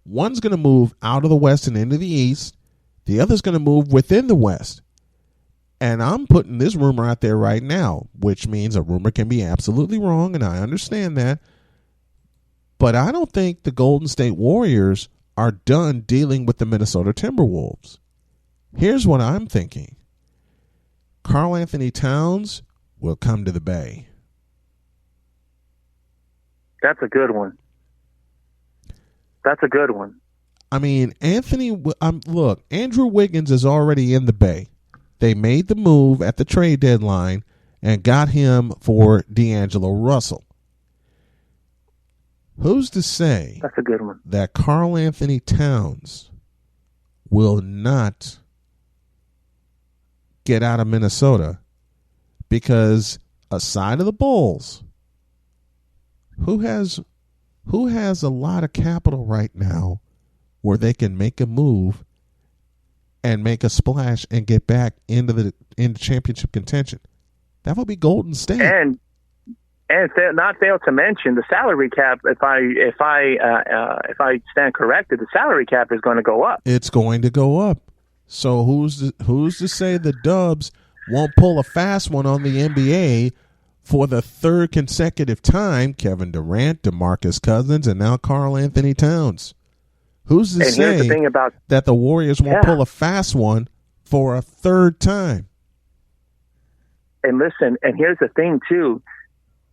one's going to move out of the West and into the East. The other's going to move within the West. And I'm putting this rumor out there right now, which means a rumor can be absolutely wrong, and I understand that. But I don't think the Golden State Warriors are done dealing with the Minnesota Timberwolves. Here's what I'm thinking. Karl Anthony Towns will come to the Bay. That's a good one. That's a good one. I mean, look, Andrew Wiggins is already in the Bay. They made the move at the trade deadline and got him for D'Angelo Russell. Who's to say that's a good one that Karl Anthony Towns will not get out of Minnesota? Because aside of the Bulls, who has a lot of capital right now where they can make a move and make a splash and get back into championship contention? That would be Golden State. And not fail to mention the salary cap. If I stand corrected, the salary cap is going to go up. It's going to go up. So who's to say the Dubs won't pull a fast one on the NBA for the third consecutive time? Kevin Durant, DeMarcus Cousins, and now Karl Anthony Towns. Who's to say that the Warriors won't pull a fast one for a third time? And listen, and here's the thing too.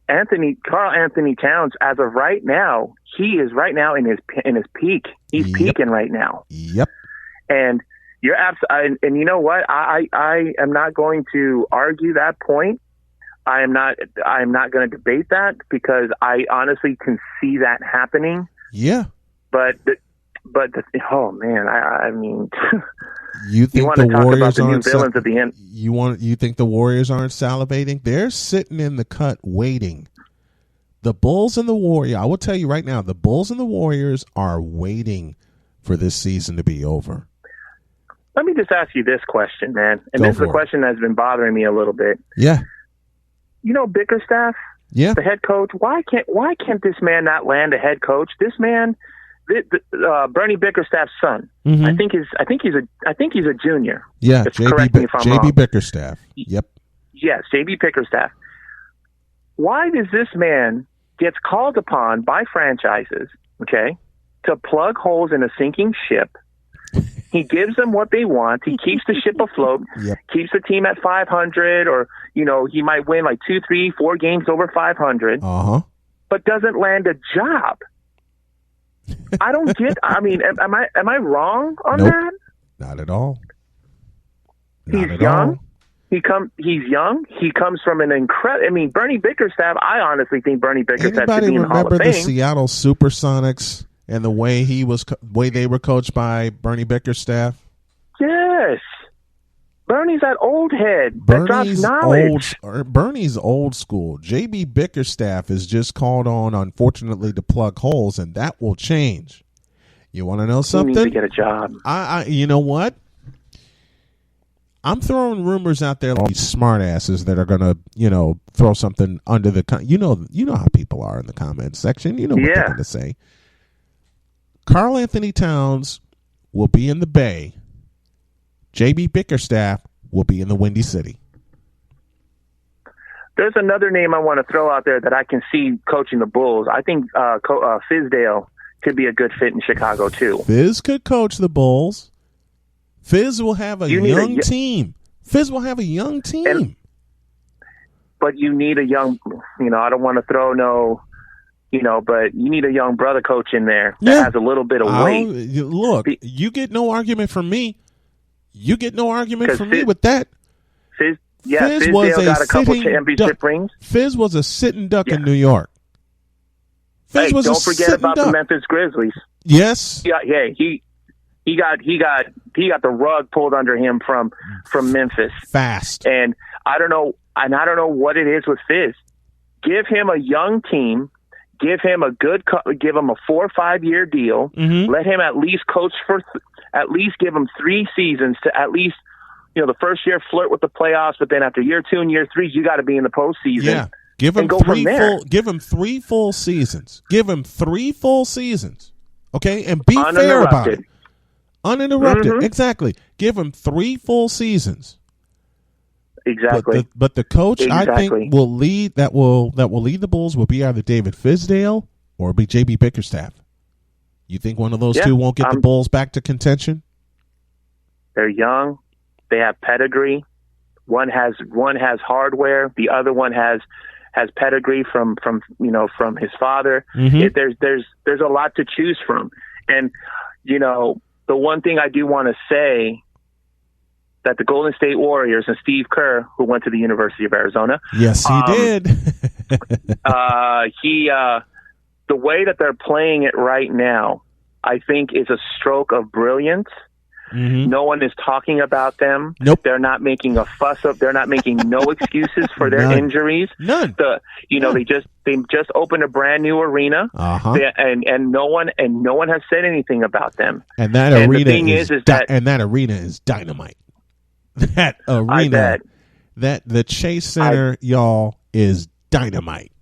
Karl Anthony Towns, as of right now, he is right now in his peak. He's peaking right now. Yep. And you're absolutely. And you know what? I am not going to argue that point. I am not going to debate that because I honestly can see that happening. Yeah. But oh man, I mean. You think want the to talk Warriors about the new aren't villains at the end? You think the Warriors aren't salivating? They're sitting in the cut waiting. The Bulls and the Warriors, I will tell you right now, the Bulls and the Warriors are waiting for this season to be over. Let me just ask you this question, man. And this is a question that's been bothering me a little bit. Yeah. You know Bickerstaff? Yeah. The head coach. Why can't this man not land a head coach? This man, Bernie Bickerstaff's son. Mm-hmm. I think he's a junior. Yeah, correct me if I'm wrong. JB Bickerstaff. Yep. Yes, JB Bickerstaff. Why does this man gets called upon by franchises, okay, to plug holes in a sinking ship? He gives them what they want. He keeps the ship afloat, keeps the team at 500, or, he might win like 2, 3, 4 games over 500, but doesn't land a job. I don't get. I mean, am I wrong on that? Not at all. He's young. He's young. He comes from an incredible. I mean, Bernie Bickerstaff. I honestly think Bernie Bickerstaff should be in the Hall of Fame. Anybody remember the Seattle Supersonics and the way they were coached by Bernie Bickerstaff? Yes. Bernie's that old head that drops knowledge. Bernie's old school. JB Bickerstaff is just called on, unfortunately, to plug holes, and that will change. You want to know something? He needs to get a job. You know what? I'm throwing rumors out there like these smartasses that are going to, throw something under the you know how people are in the comments section. You know what they're going to say. Karl Anthony Towns will be in the Bay. JB Bickerstaff will be in the Windy City. There's another name I want to throw out there that I can see coaching the Bulls. I think Fizdale could be a good fit in Chicago too. Fizz could coach the Bulls. Fizz will have a young team. Fizz will have a young team. But you need a young, I don't want to throw but you need a young brother coach in there that has a little bit of weight. Look, you get no argument from me. You get no argument from me with that. Fizz was got a couple sitting championship rings. Fizz was a sitting duck in New York. Fizz was don't a forget sitting about duck. the Memphis Grizzlies. Yes. Yeah, he got the rug pulled under him from Memphis Fast. And I don't know what it is with Fizz. Give him a young team. Give him give him a 4 or 5 year deal. Mm-hmm. Let him at least coach at least give him 3 seasons to at least, the first year flirt with the playoffs, but then after year 2 and year 3, you got to be in the postseason. Yeah. Give him go from there. Give him 3 full seasons. Give him 3 full seasons. Okay? And be fair about it. Uninterrupted. Mm-hmm. Exactly. Give him 3 full seasons. Exactly. But the coach I think will lead lead the Bulls will be either David Fizdale or be JB Bickerstaff. You think one of those two won't get the Bulls back to contention? They're young. They have pedigree. One has hardware. The other one has pedigree from his father. Mm-hmm. There's a lot to choose from. And the one thing I do want to say, that the Golden State Warriors and Steve Kerr, who went to the University of Arizona. Yes, he did. The way that they're playing it right now, I think is a stroke of brilliance. Mm-hmm. No one is talking about them. Nope. They're not making a fuss up. They're not making no excuses for their injuries. None. They just opened a brand new arena. Uh-huh. And no one has said anything about them. And that arena is dynamite. That arena, the Chase Center, y'all, is dynamite.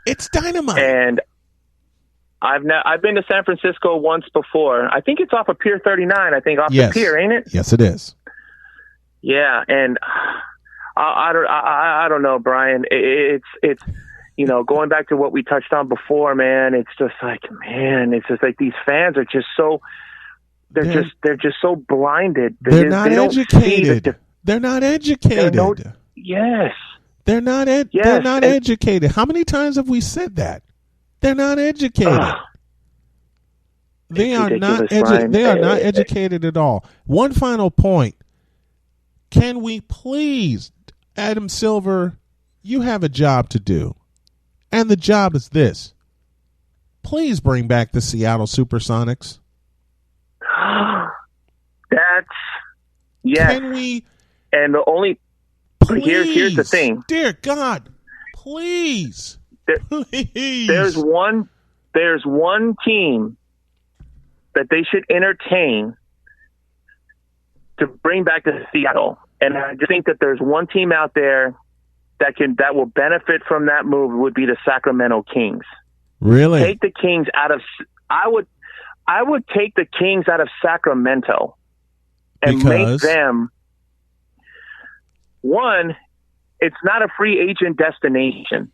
It's dynamite. And I've been to San Francisco once before. I think it's off of Pier 39. I think off the pier, ain't it? Yes, it is. Yeah, and I don't know, Brian. It's going back to what we touched on before, man. It's just like these fans are just so. They're just so blinded. They're not educated. They're not educated. Yes. They're not educated. How many times have we said that? They're not educated. They are not educated at all. One final point. Can we please, Adam Silver, you have a job to do. And the job is this. Please bring back the Seattle Supersonics. Yes. Can we? And the only here's the thing. Dear God, please. Please. There's one team that they should entertain to bring back to Seattle, and I just think that there's one team out there that will benefit from that move would be the Sacramento Kings. Really? Take the Kings out of. I would take the Kings out of Sacramento and make them one. It's not a free agent destination.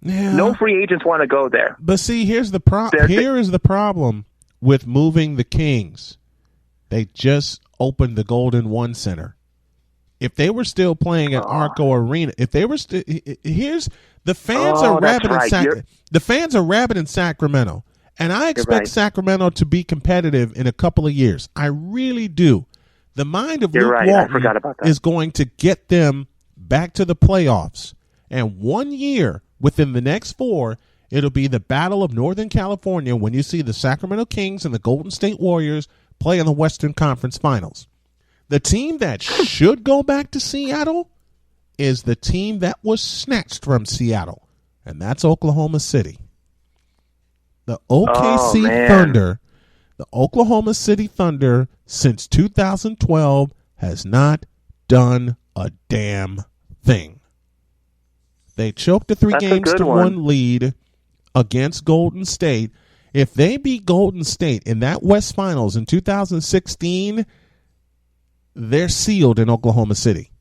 Yeah. No free agents want to go there. But see, here's the problem. Here is the problem with moving the Kings. They just opened the Golden One Center. If they were still playing at Arco Arena, here's the fans are rabid the fans are rabid in Sacramento, and I expect Sacramento to be competitive in a couple of years. I really do. The mind of Luke Walton is going to get them back to the playoffs, and 1 year within the next 4, it'll be the Battle of Northern California when you see the Sacramento Kings and the Golden State Warriors play in the Western Conference Finals. The team that should go back to Seattle is the team that was snatched from Seattle, and that's Oklahoma City. The OKC Thunder, the Oklahoma City Thunder, since 2012 has not done a damn thing. They choked a 3-1 lead against Golden State. If they beat Golden State in that West Finals in 2016, they're sealed in Oklahoma City.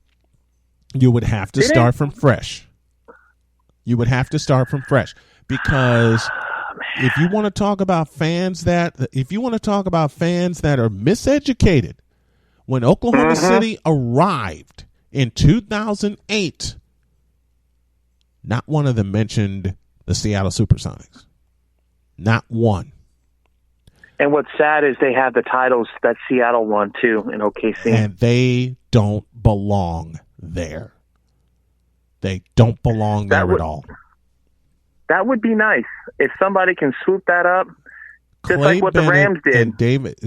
You would have to start from fresh. You would have to start from fresh because if you want to talk about fans that are miseducated, when Oklahoma City arrived in 2008, not one of them mentioned the Seattle Supersonics. Not one. And what's sad is they have the titles that Seattle won too in OKC. And they don't belong there. They don't belong there at all. That would be nice if somebody can swoop that up, just like what the Rams did.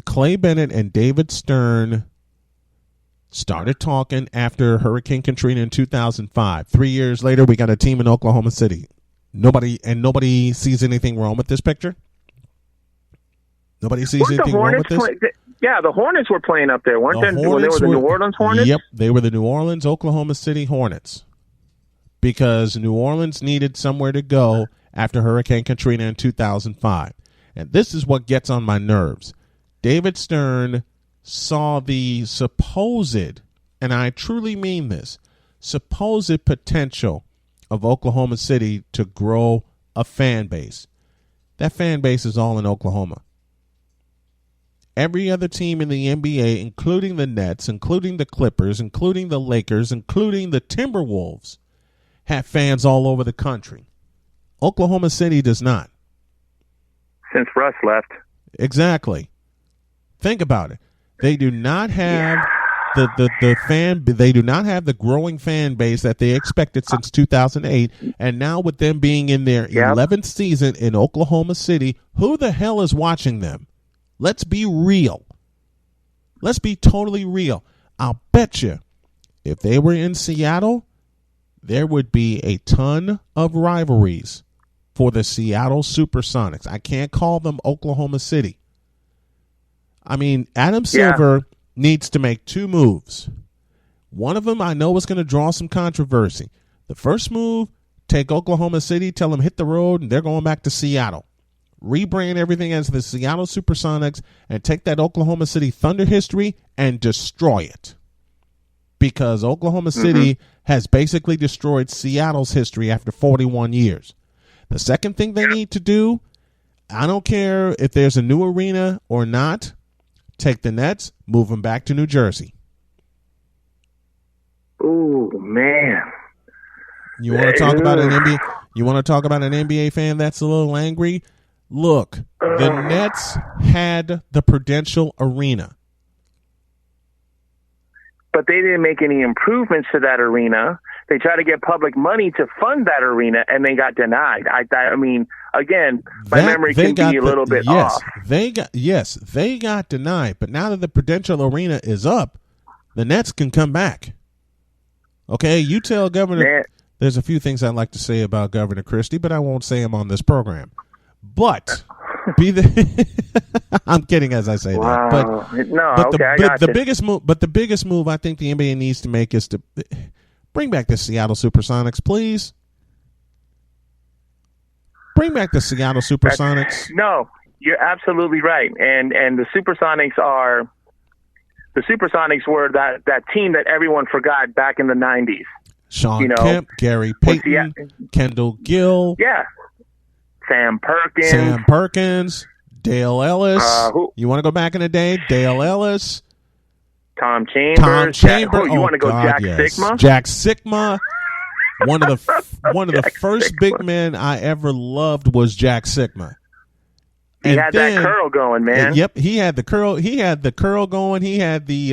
Clay Bennett and David Stern started talking after Hurricane Katrina in 2005. 3 years later, we got a team in Oklahoma City. Nobody sees anything wrong with this picture? Nobody sees anything wrong with this? Yeah, the Hornets were playing up there, weren't they? They were the New Orleans Hornets? Yep, they were the New Orleans, Oklahoma City Hornets. Because New Orleans needed somewhere to go after Hurricane Katrina in 2005. And this is what gets on my nerves. David Stern saw the supposed, and I truly mean this, supposed potential of Oklahoma City to grow a fan base. That fan base is all in Oklahoma. Every other team in the NBA, including the Nets, including the Clippers, including the Lakers, including the Timberwolves, have fans all over the country. Oklahoma City does not. Since Russ left. Exactly. Think about it. They do not have the fan. They do not have the growing fan base that they expected since 2008. And now with them being in their 11th season in Oklahoma City, who the hell is watching them? Let's be real. Let's be totally real. I'll bet you if they were in Seattle, there would be a ton of rivalries for the Seattle Supersonics. I can't call them Oklahoma City. I mean, Adam Silver needs to make two moves. One of them I know is going to draw some controversy. The first move, take Oklahoma City, tell them hit the road, and they're going back to Seattle. Rebrand everything as the Seattle Supersonics and take that Oklahoma City Thunder history and destroy it. Because Oklahoma City has basically destroyed Seattle's history after 41 years. The second thing they need to do, I don't care if there's a new arena or not, take the Nets, move them back to New Jersey. Oh, man. You want to talk about an NBA? You want to talk about an NBA fan that's a little angry? Look, the Nets had the Prudential Arena. But they didn't make any improvements to that arena. They tried to get public money to fund that arena, and they got denied. I mean, again, my memory can be a little bit off. They got denied. But now that the Prudential Arena is up, the Nets can come back. Okay, you tell Governor. There's a few things I'd like to say about Governor Christie, but I won't say them on this program. But I'm kidding as I say that. But the biggest move I think the NBA needs to make is to bring back the Seattle Supersonics, please. Bring back the Seattle Supersonics. No, you're absolutely right. And the Supersonics were that team that everyone forgot back in the 90s. Sean Kemp, Gary Payton, Kendall Gill. Yeah. Sam Perkins, Dale Ellis. You want to go back in the day? Dale Ellis. Tom Chambers. You want to go God, Jack Sigma? Jack Sigma. One of the first big men I ever loved was Jack Sigma. He had that curl going, man. Yep, he had the curl. He had the curl going. He had the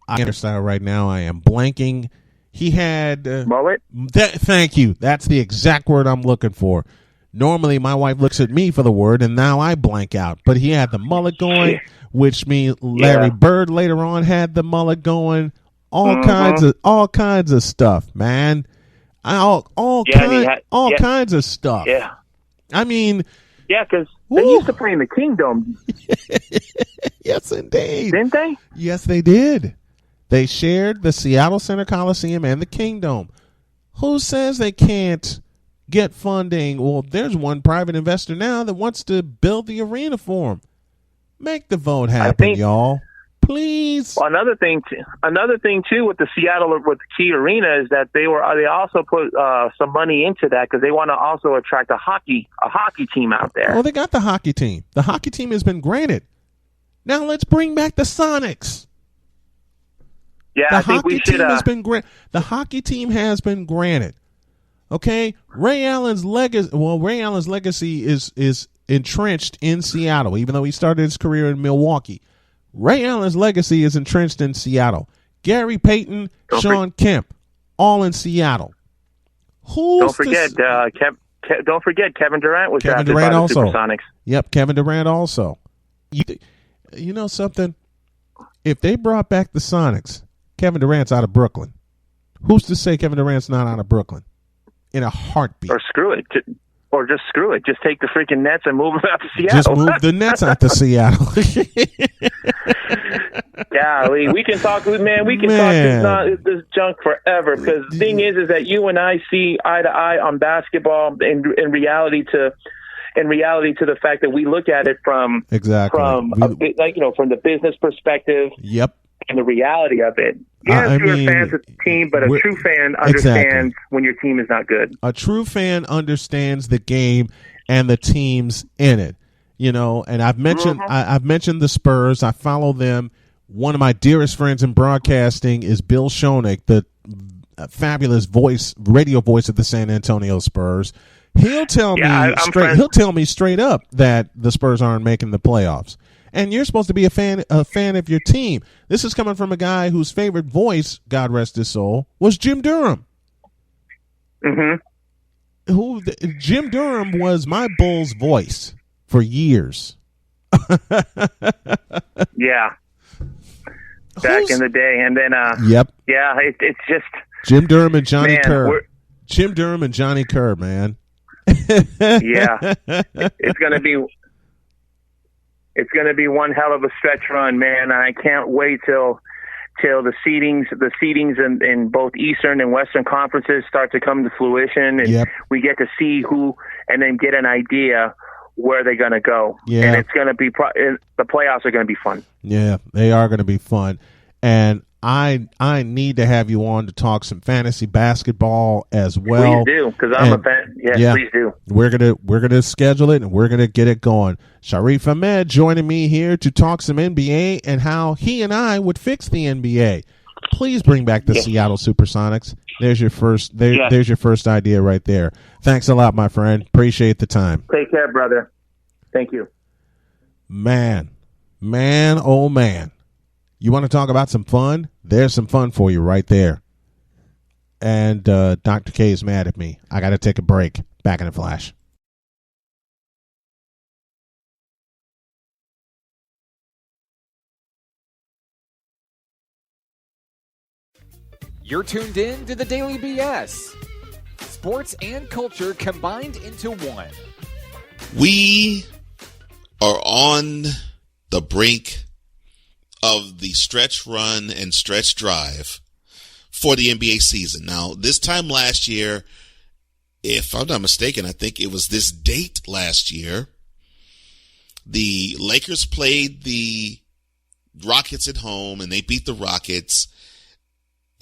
hairstyle right now. I am blanking. He had mullet. Thank you. That's the exact word I'm looking for. Normally, my wife looks at me for the word, and now I blank out. But he had the mullet going, which means Larry Bird later on had the mullet going. All kinds of stuff, man. All kinds of stuff. Yeah. I mean, because they used to play in the Kingdom. Yes, indeed. Didn't they? Yes, they did. They shared the Seattle Center Coliseum and the Kingdom. Who says they can't get funding? Well, there's one private investor now that wants to build the arena for them. Make the vote happen, y'all. Please. Well, another thing too with the Key Arena is that they also put some money into that because they want to also attract a hockey team out there. Oh, they got the hockey team. The hockey team has been granted. Now let's bring back the Sonics. Yeah, I think we should. The hockey team has been granted. Okay, Ray Allen's legacy is entrenched in Seattle, even though he started his career in Milwaukee. Ray Allen's legacy is entrenched in Seattle. Gary Payton, Sean Kemp, all in Seattle. Don't forget Kevin Durant was drafted by the Supersonics. Yep, Kevin Durant also. You know something? If they brought back the Sonics, Kevin Durant's out of Brooklyn. Who's to say Kevin Durant's not out of Brooklyn? In a heartbeat. Or screw it. Or just screw it. Just take the freaking Nets and move them out to Seattle. Just move the Nets out to Seattle. Golly, we can talk, man. We can talk this junk forever. Because the thing is that you and I see eye to eye on basketball in reality to the fact that we look at it from from the business perspective. Yep. And the reality of it. Yes, you're a fan of the team, but a true fan understands when your team is not good. A true fan understands the game and the teams in it. You know, and I've mentioned I've mentioned the Spurs. I follow them. One of my dearest friends in broadcasting is Bill Schoenig, the fabulous radio voice of the San Antonio Spurs. He'll tell me straight up that the Spurs aren't making the playoffs. And you're supposed to be a fan of your team. This is coming from a guy whose favorite voice, God rest his soul, was Jim Durham. Jim Durham was my Bulls voice for years. Yeah. Back in the day. And then yep. Yeah, it's just Jim Durham and Johnny Kerr. Jim Durham and Johnny Kerr, man. Yeah. It's going to be one hell of a stretch run, man. And I can't wait till the seedings in both Eastern and Western conferences start to come to fruition, and we get to see who, and then get an idea where they're going to go. Yeah. And it's going to be the playoffs are going to be fun. Yeah, they are going to be fun. And I need to have you on to talk some fantasy basketball as well. Please do, because I'm a fan. Yeah, please do. We're gonna schedule it and we're gonna get it going. Sharif Ahmed joining me here to talk some NBA and how he and I would fix the NBA. Please bring back the Seattle Supersonics. There's your first. There's your first idea right there. Thanks a lot, my friend. Appreciate the time. Take care, brother. Thank you. Man, oh man. You want to talk about some fun? There's some fun for you right there. And Dr. K is mad at me. I got to take a break. Back in a flash. You're tuned in to the Daily BS. Sports and culture combined into one. We are on the brink of the stretch run and stretch drive for the NBA season. Now, this time last year, if I'm not mistaken, I think it was this date last year, the Lakers played the Rockets at home and they beat the Rockets,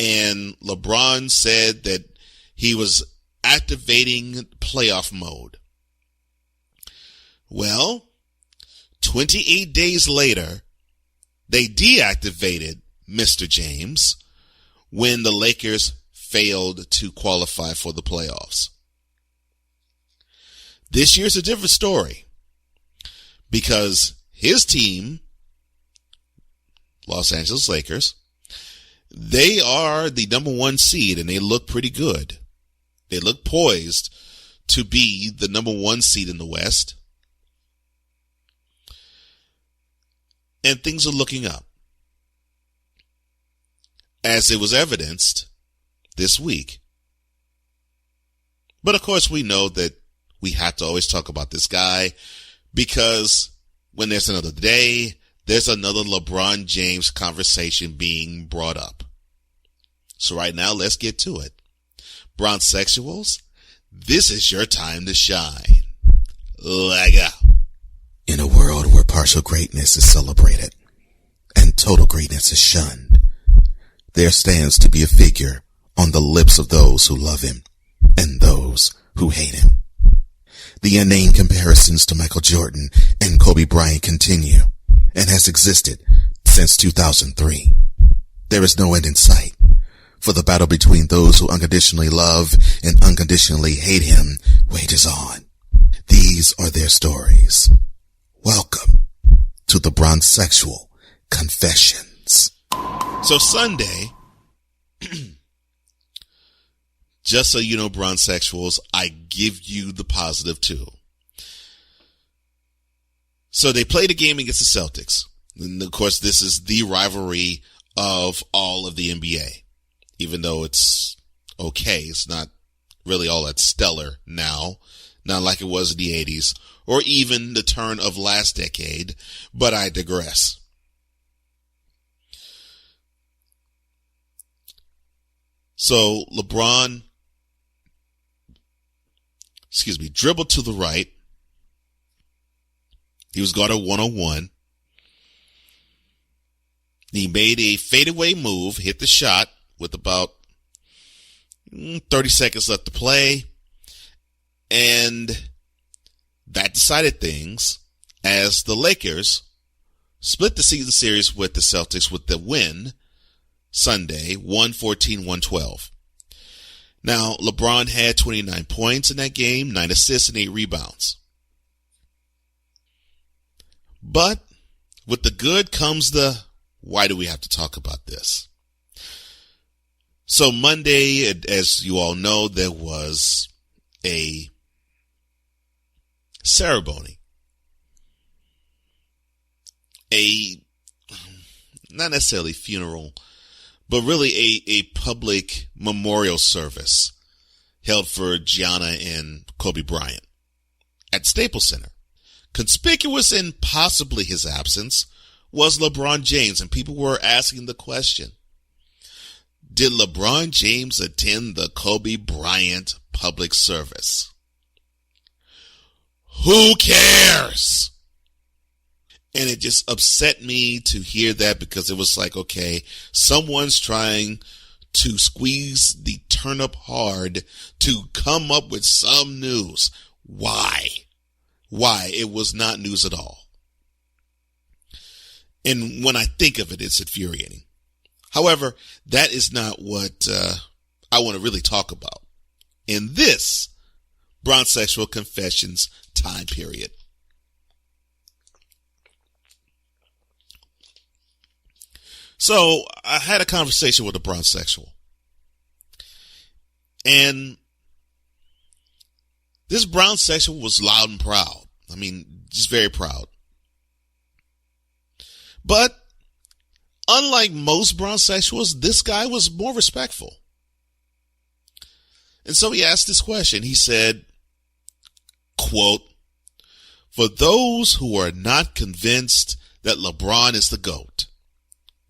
and LeBron said that he was activating playoff mode. Well, 28 days later, they deactivated Mr. James when the Lakers failed to qualify for the playoffs. This year's a different story because his team, Los Angeles Lakers, they are the number one seed and they look pretty good. They look poised to be the number one seed in the West. And things are looking up, as it was evidenced this week. But of course, we know that we have to always talk about this guy because when there's another day, there's another LeBron James conversation being brought up. So right now, let's get to it. Bronxexuals, this is your time to shine. Leg out. In a world where partial greatness is celebrated and total greatness is shunned, there stands to be a figure on the lips of those who love him and those who hate him. The inane comparisons to Michael Jordan and Kobe Bryant continue and has existed since 2003. There is no end in sight, for the battle between those who unconditionally love and unconditionally hate him wages on. These are their stories. Welcome to the Bronxexual Confessions. So Sunday, just so you know, bronsexuals, I give you the positive too. So they played a game against the Celtics. And of course, this is the rivalry of all of the NBA. Even though it's okay, it's not really all that stellar now. Not like it was in the 80s or even the turn of last decade, but I digress. So LeBron, dribbled to the right. He was guarded one-on-one. He made a fadeaway move, hit the shot with about 30 seconds left to play. And that decided things as the Lakers split the season series with the Celtics with the win Sunday, 114-112. Now, LeBron had 29 points in that game, 9 assists and 8 rebounds. But with the good comes the, why do we have to talk about this? So Monday, as you all know, there was a ceremony. Not necessarily funeral, but really a public memorial service held for Gianna and Kobe Bryant at Staples Center. Conspicuous in possibly his absence was LeBron James, and people were asking the question, did LeBron James attend the Kobe Bryant public service? Who cares? And it just upset me to hear that because it was like, okay, someone's trying to squeeze the turnip hard to come up with some news. Why? It was not news at all. And when I think of it, it's infuriating. However, that is not what I want to really talk about in this Bronsexual Confessions time period. So I had a conversation with a bronsexual, and this bronsexual was loud and proud. I mean, just very proud. But unlike most bronsexuals, this guy was more respectful. And so he asked this question. He said, quote, "For those who are not convinced that LeBron is the GOAT,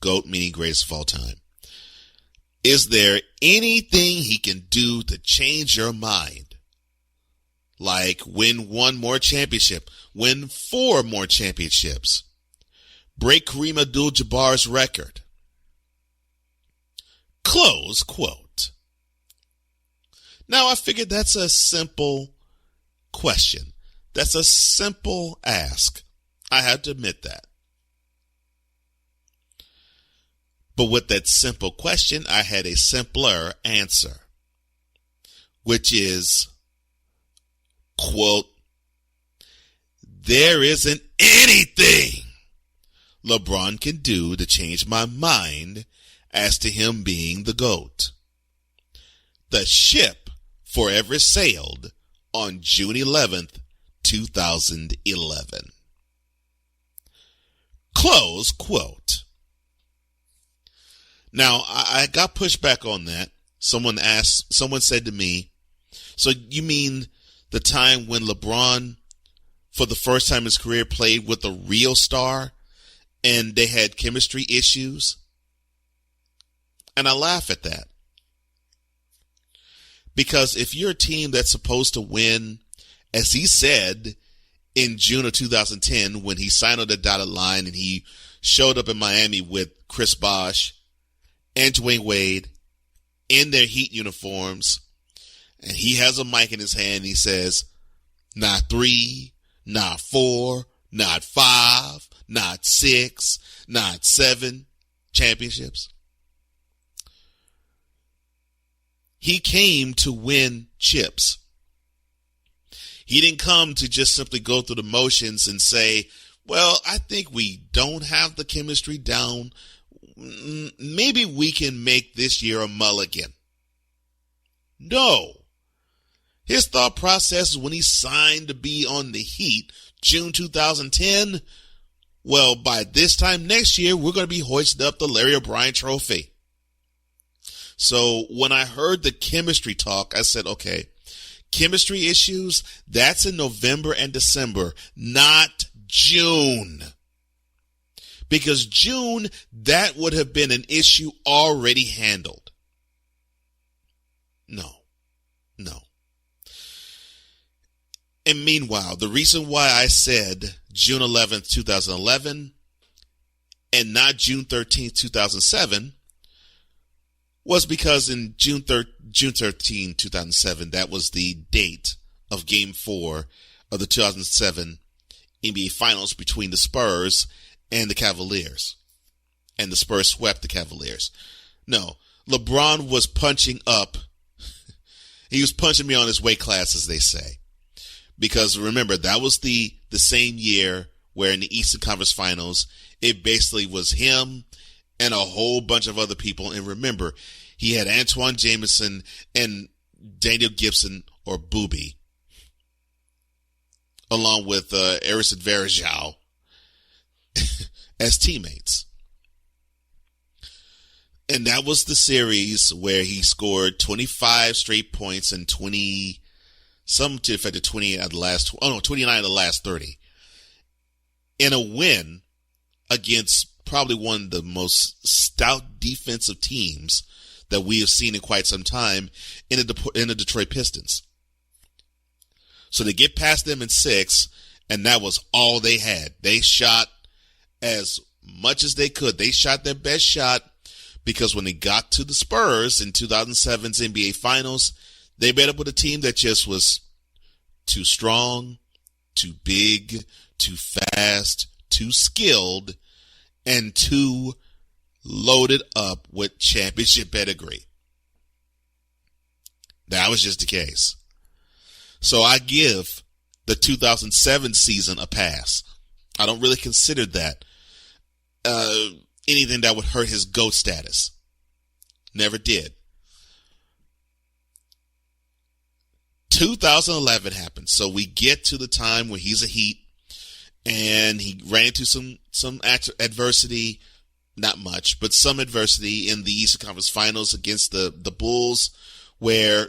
GOAT meaning greatest of all time, is there anything he can do to change your mind? Like win one more championship, win 4 more championships, break Kareem Abdul-Jabbar's record." Close quote. Now I figured that's a simple question. That's a simple ask. I have to admit that. But with that simple question, I had a simpler answer, which is, quote, "There isn't anything LeBron can do to change my mind as to him being the GOAT. The ship forever sailed on June 11th, 2011. Close quote. Now, I got pushback on that. Someone said to me, so you mean the time when LeBron, for the first time in his career, played with a real star and they had chemistry issues? And I laugh at that. Because if you're a team that's supposed to win, as he said in June of 2010 when he signed on the dotted line and he showed up in Miami with Chris Bosh and Dwayne Wade in their Heat uniforms, and he has a mic in his hand and he says, not 3, not 4, not 5, not 6, not 7 championships. He came to win chips. He didn't come to just simply go through the motions and say, well, I think we don't have the chemistry down. maybe we can make this year a mulligan. No. His thought process when he signed to be on the Heat, June 2010, well, by this time next year, we're going to be hoisting up the Larry O'Brien trophy. So when I heard the chemistry talk, I said, okay, chemistry issues, that's in November and December, not June. Because June, that would have been an issue already handled. No. And meanwhile, the reason why I said June 11th, 2011, and not June 13th, 2007, was because in June 13, 2007, that was the date of Game 4 of the 2007 NBA Finals between the Spurs and the Cavaliers. And the Spurs swept the Cavaliers. No, LeBron was punching up. He was punching me on his weight class, as they say. Because remember, that was the same year where in the Eastern Conference Finals, it basically was him and a whole bunch of other people. And remember, he had Antoine Jameson and Daniel Gibson, or Booby, along with Erison Varejao as teammates. And that was the series where he scored 25 straight points and 29 out of the last 30. In a win against probably one of the most stout defensive teams that we have seen in quite some time in the Detroit Pistons. So they get past them in 6, and that was all they had. They shot as much as they could. They shot their best shot because when they got to the Spurs in 2007's NBA Finals, they met up with a team that just was too strong, too big, too fast, too skilled, and too loaded up with championship pedigree. That was just the case. So I give the 2007 season a pass. I don't really consider that anything that would hurt his GOAT status. Never did. 2011 happened. So we get to the time where he's a Heat and he ran into some adversity, not much, but some adversity in the Eastern Conference Finals against the Bulls, where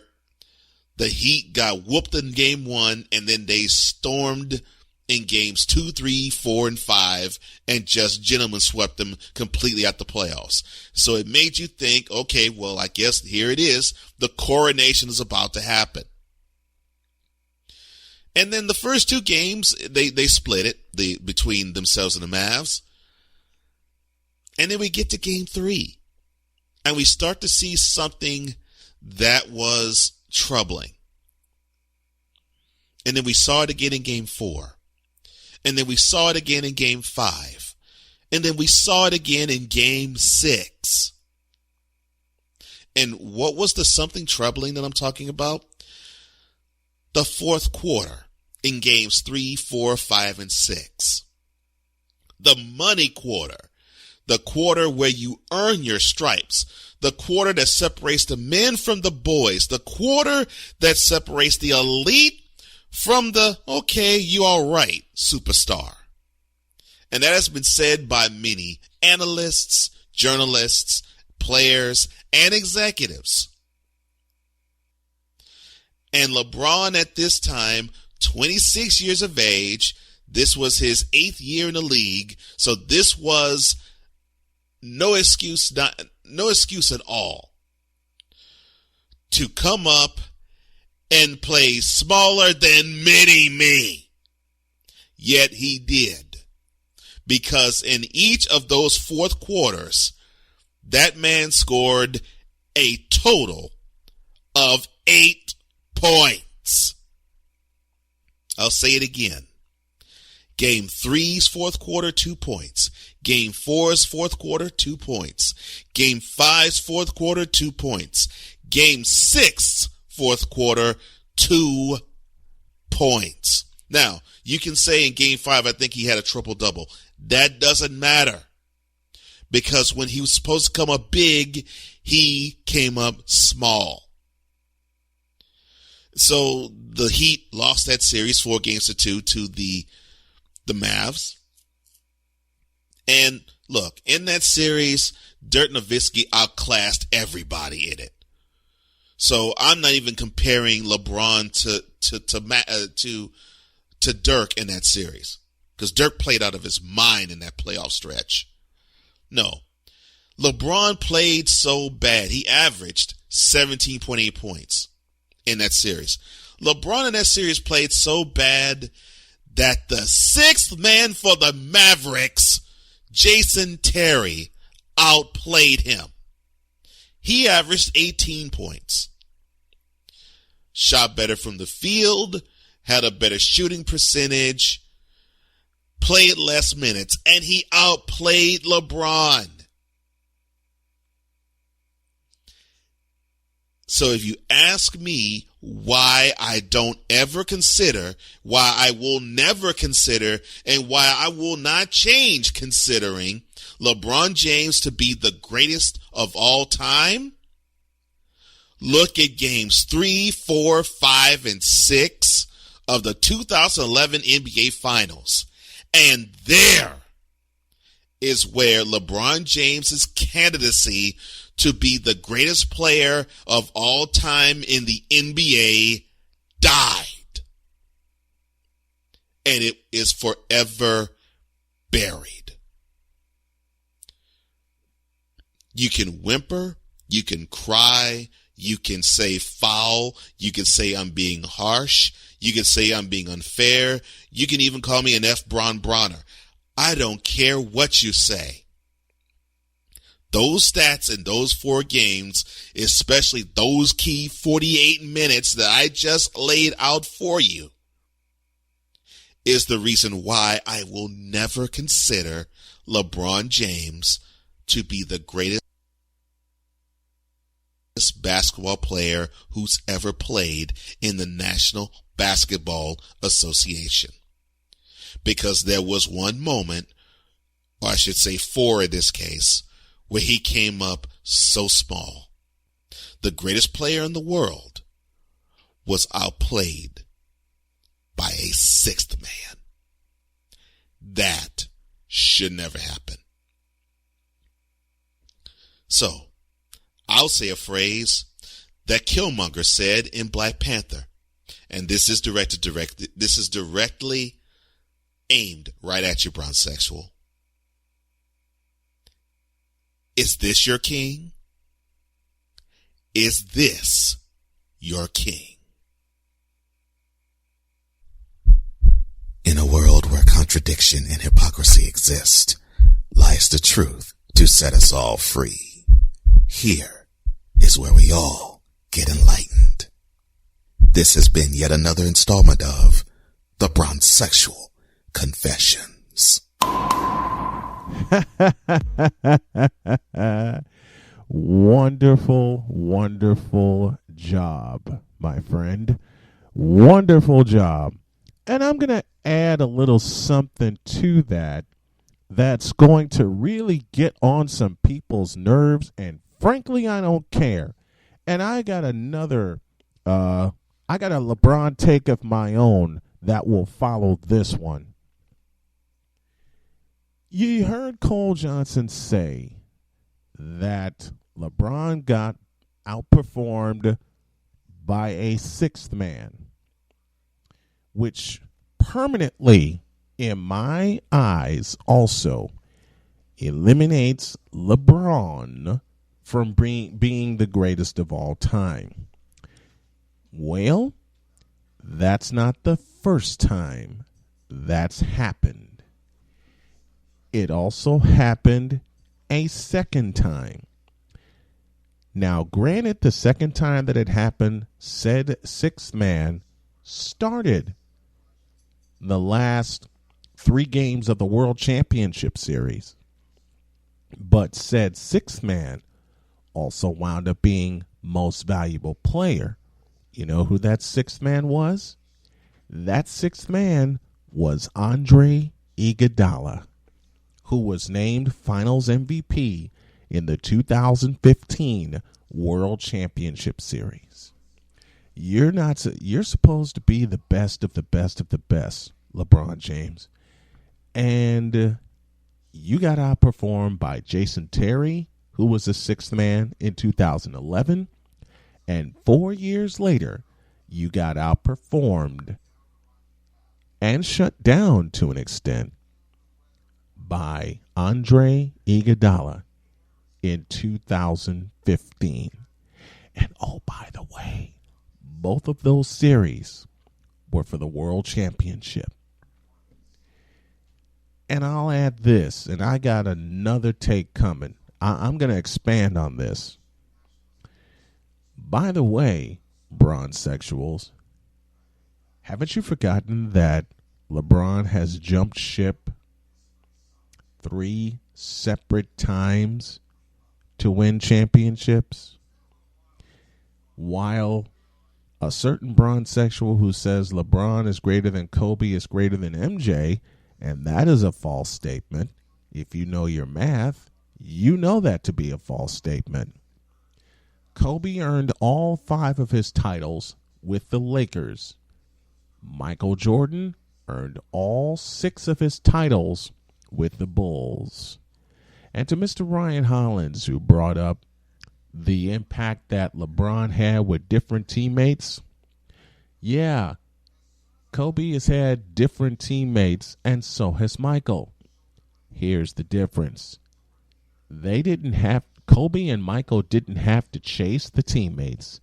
the Heat got whooped in game 1 and then they stormed in games 2, 3, 4, and 5 and just gentlemen swept them completely out the playoffs. So it made you think, okay, well, I guess here it is. The coronation is about to happen. And then the first 2 games, they split it between themselves and the Mavs. And then we get to game 3. And we start to see something that was troubling. And then we saw it again in game 4. And then we saw it again in game 5. And then we saw it again in game 6. And what was the something troubling that I'm talking about? The fourth quarter in games 3, 4, 5, and 6. The money quarter. The quarter where you earn your stripes. The quarter that separates the men from the boys. The quarter that separates the elite from the, okay, you all right, superstar. And that has been said by many analysts, journalists, players, and executives. And LeBron at this time, 26 years of age, this was his 8th year in the league, so this was no excuse at all to come up and play smaller than mini-me. Yet he did. Because in each of those fourth quarters, that man scored a total of 8 points. I'll say it again. Game 3's fourth quarter, 2 points. Game 4's fourth quarter, 2 points. Game 5's fourth quarter, 2 points. Game 6's fourth quarter, 2 points. Now, you can say in game 5, I think he had a triple-double. That doesn't matter. because when he was supposed to come up big, he came up small. So the Heat lost that series 4-2 to the Mavs. And look, in that series, Dirk Nowitzki outclassed everybody in it. So I'm not even comparing LeBron to Dirk in that series, because Dirk played out of his mind in that playoff stretch. No, LeBron played so bad. He averaged 17.8 points in that series. LeBron in that series played so bad that the sixth man for the Mavericks, Jason Terry, outplayed him. He averaged 18 points. Shot better from the field, had a better shooting percentage, played less minutes, and he outplayed LeBron. So if you ask me why I don't ever consider, why I will never consider, and why I will not change considering LeBron James to be the greatest of all time, look at games 3, 4, 5, and 6 of the 2011 NBA Finals. And there is where LeBron James's candidacy to be the greatest player of all time in the NBA died. And it is forever buried. You can whimper, you can cry, you can say foul, you can say I'm being harsh, you can say I'm being unfair, you can even call me an F. Bronner. I don't care what you say. Those stats in those 4 games, especially those key 48 minutes that I just laid out for you, is the reason why I will never consider LeBron James to be the greatest basketball player who's ever played in the National Basketball Association. Because there was one moment, or I should say 4 in this case, where he came up so small. The greatest player in the world was outplayed by a 6th man. That should never happen. So, I'll say a phrase that Killmonger said in Black Panther, and this is directly aimed right at you, bronsexual. Is this your king? Is this your king? In a world where contradiction and hypocrisy exist, lies the truth to set us all free. Here is where we all get enlightened. This has been yet another installment of The Bronsexual Confessions. Wonderful, wonderful job, my friend. Wonderful job. And I'm going to add a little something to that that's going to really get on some people's nerves, and frankly, I don't care. And I got a LeBron take of my own that will follow this one. You heard Cole Johnson say that LeBron got outperformed by a 6th man, which permanently, in my eyes, also eliminates LeBron from being the greatest of all time. Well, that's not the first time that's happened. It also happened a second time. Now, granted, the second time that it happened, said 6th man started the last 3 games of the World Championship Series. But said 6th man also wound up being most valuable player. You know who that 6th man was? That 6th man was Andre Iguodala, who was named Finals MVP in the 2015 World Championship Series. You're supposed to be the best of the best of the best, LeBron James. And you got outperformed by Jason Terry, who was the sixth man in 2011. And 4 years later, you got outperformed and shut down to an extent by Andre Iguodala in 2015. And oh, by the way, both of those series were for the World Championship. And I'll add this, and I got another take coming. I'm going to expand on this. By the way, bronze sexuals, haven't you forgotten that LeBron has jumped ship 3 separate times to win championships? While a certain bronze sexual who says LeBron is greater than Kobe is greater than MJ, and that is a false statement. If you know your math, you know that to be a false statement. Kobe earned all 5 of his titles with the Lakers. Michael Jordan earned all 6 of his titles with the Bulls. And to Mr. Ryan Hollins, who brought up the impact that LeBron had with different teammates, yeah, Kobe has had different teammates, and so has Michael. Here's the difference. Kobe and Michael didn't have to chase the teammates.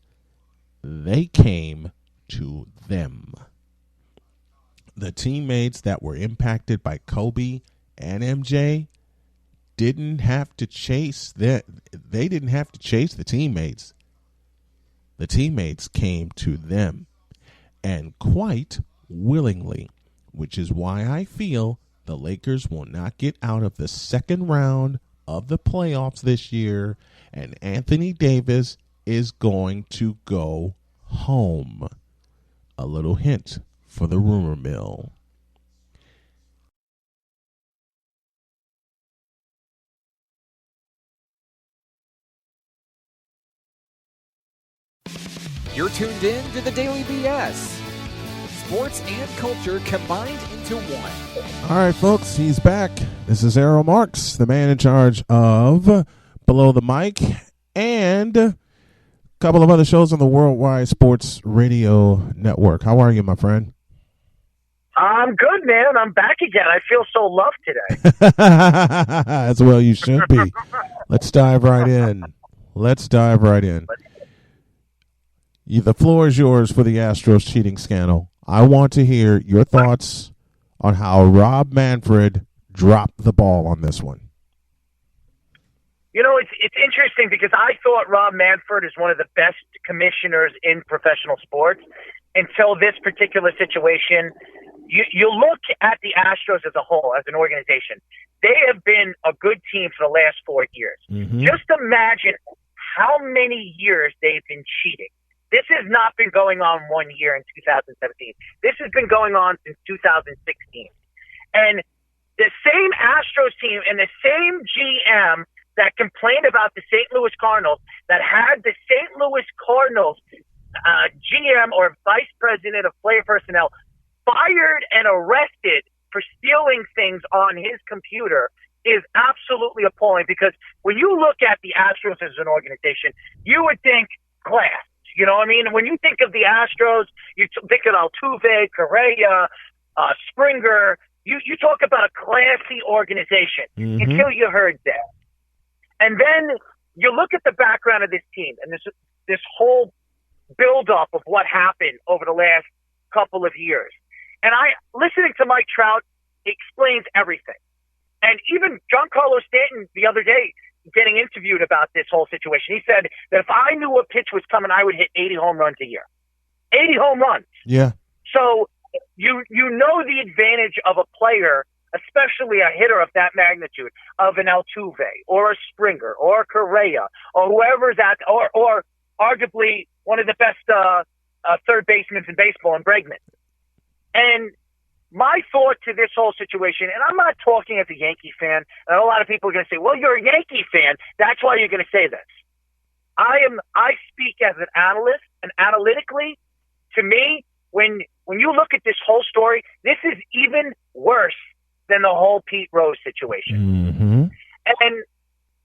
They came to them. The teammates that were impacted by Kobe and MJ didn't have to chase they didn't have to chase the teammates. The teammates came to them, and quite willingly, which is why I feel the Lakers will not get out of the second round of the playoffs this year, and Anthony Davis is going to go home. A little hint for the rumor mill. You're tuned in to the Daily BS. Sports and culture combined into one. All right, folks, he's back. This is Errol Marks, the man in charge of Below the Mic and a couple of other shows on the Worldwide Sports Radio Network. How are you, my friend? I'm good, man. I'm back again. I feel so loved today. As well you should be. Let's dive right in. The floor is yours for the Astros cheating scandal. I want to hear your thoughts on how Rob Manfred dropped the ball on this one. You know, it's interesting because I thought Rob Manfred is one of the best commissioners in professional sports until this particular situation. You look at the Astros as a whole, as an organization. They have been a good team for the last 4 years. Mm-hmm. Just imagine how many years they've been cheating. This has not been going on 1 year in 2017. This has been going on since 2016. And the same Astros team and the same GM that complained about the St. Louis Cardinals, that had the St. Louis Cardinals GM or vice president of player personnel fired and arrested for stealing things on his computer, is absolutely appalling. Because when you look at the Astros as an organization, you would think class. You know what I mean? When you think of the Astros, you think of Altuve, Correa, Springer. You talk about a classy organization until you heard that. And then you look at the background of this team and this whole buildup of what happened over the last couple of years. And listening to Mike Trout explains everything. And even Giancarlo Stanton the other day, getting interviewed about this whole situation, he said that if I knew a pitch was coming, I would hit 80 home runs a year. 80 home runs. Yeah. So you know the advantage of a player, especially a hitter of that magnitude, of an Altuve or a Springer or a Correa or whoever's at, or arguably one of the best third basemen in baseball in Bregman. And my thought to this whole situation, and I'm not talking as a Yankee fan, and a lot of people are going to say, well, you're a Yankee fan, that's why you're going to say this. I speak as an analyst, and analytically, to me, when you look at this whole story, this is even worse than the whole Pete Rose situation. Mm-hmm.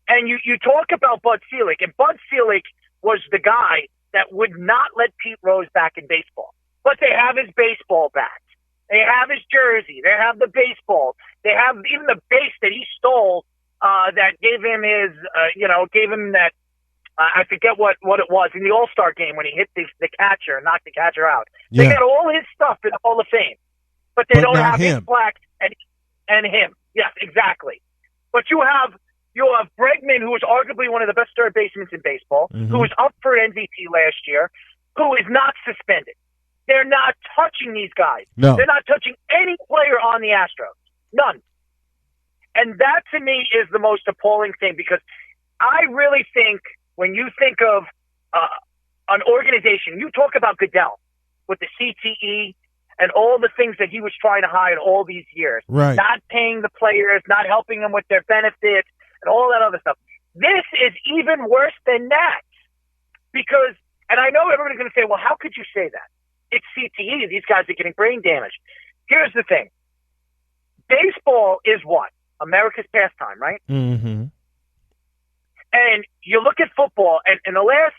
And you talk about Bud Selig, and Bud Selig was the guy that would not let Pete Rose back in baseball. But they have his baseball bat. They have his jersey. They have the baseball. They have even the base that he stole that gave him his, gave him that, I forget what it was, in the All-Star game when he hit the catcher and knocked the catcher out. They got all his stuff in the Hall of Fame. But they don't have his plaque and him. Yes, exactly. But you have Bregman, who is arguably one of the best third basemen in baseball, who was up for MVP last year, who is not suspended. They're not touching these guys. No. They're not touching any player on the Astros. None. And that, to me, is the most appalling thing, because I really think when you think of an organization, you talk about Goodell with the CTE and all the things that he was trying to hide all these years. Right. Not paying the players, not helping them with their benefits, and all that other stuff. This is even worse than that. Because, and I know everybody's going to say, well, how could you say that? It's CTE. These guys are getting brain damage. Here's the thing. Baseball is what? America's pastime, right? Mm-hmm. And you look at football, and in the last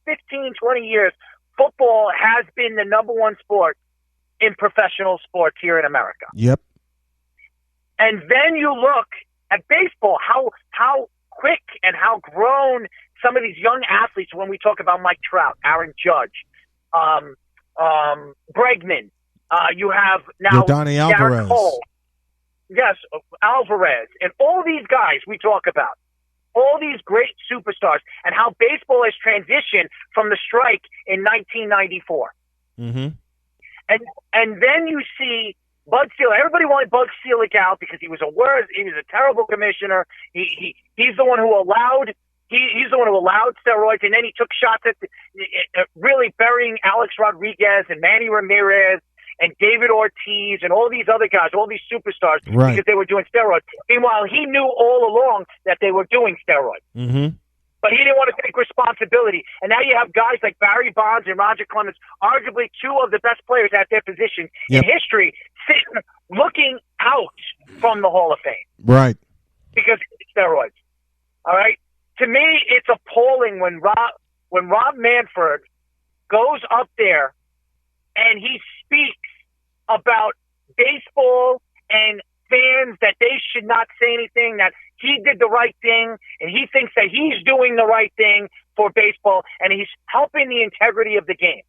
15, 20 years, football has been the number one sport in professional sports here in America. Yep. And then you look at baseball, how quick and how grown some of these young athletes, when we talk about Mike Trout, Aaron Judge, Bregman, you have now Yordani Garrett Alvarez. Cole, yes, Alvarez, and all these guys we talk about, all these great superstars, and how baseball has transitioned from the strike in 1994. Mm-hmm. And then you see Bud Selig. Everybody wanted Bud Selig out because he was a terrible commissioner. He's the one who allowed. He's the one who allowed steroids, and then he took shots at really burying Alex Rodriguez and Manny Ramirez and David Ortiz and all these other guys, all these superstars, right, because they were doing steroids. Meanwhile, he knew all along that they were doing steroids. Mm-hmm. But he didn't want to take responsibility. And now you have guys like Barry Bonds and Roger Clemens, arguably two of the best players at their position in history, sitting, looking out from the Hall of Fame. Right. Because of steroids. All right? To me, it's appalling when Rob Manfred goes up there and he speaks about baseball and fans, that they should not say anything, that he did the right thing, and he thinks that he's doing the right thing for baseball, and he's helping the integrity of the game.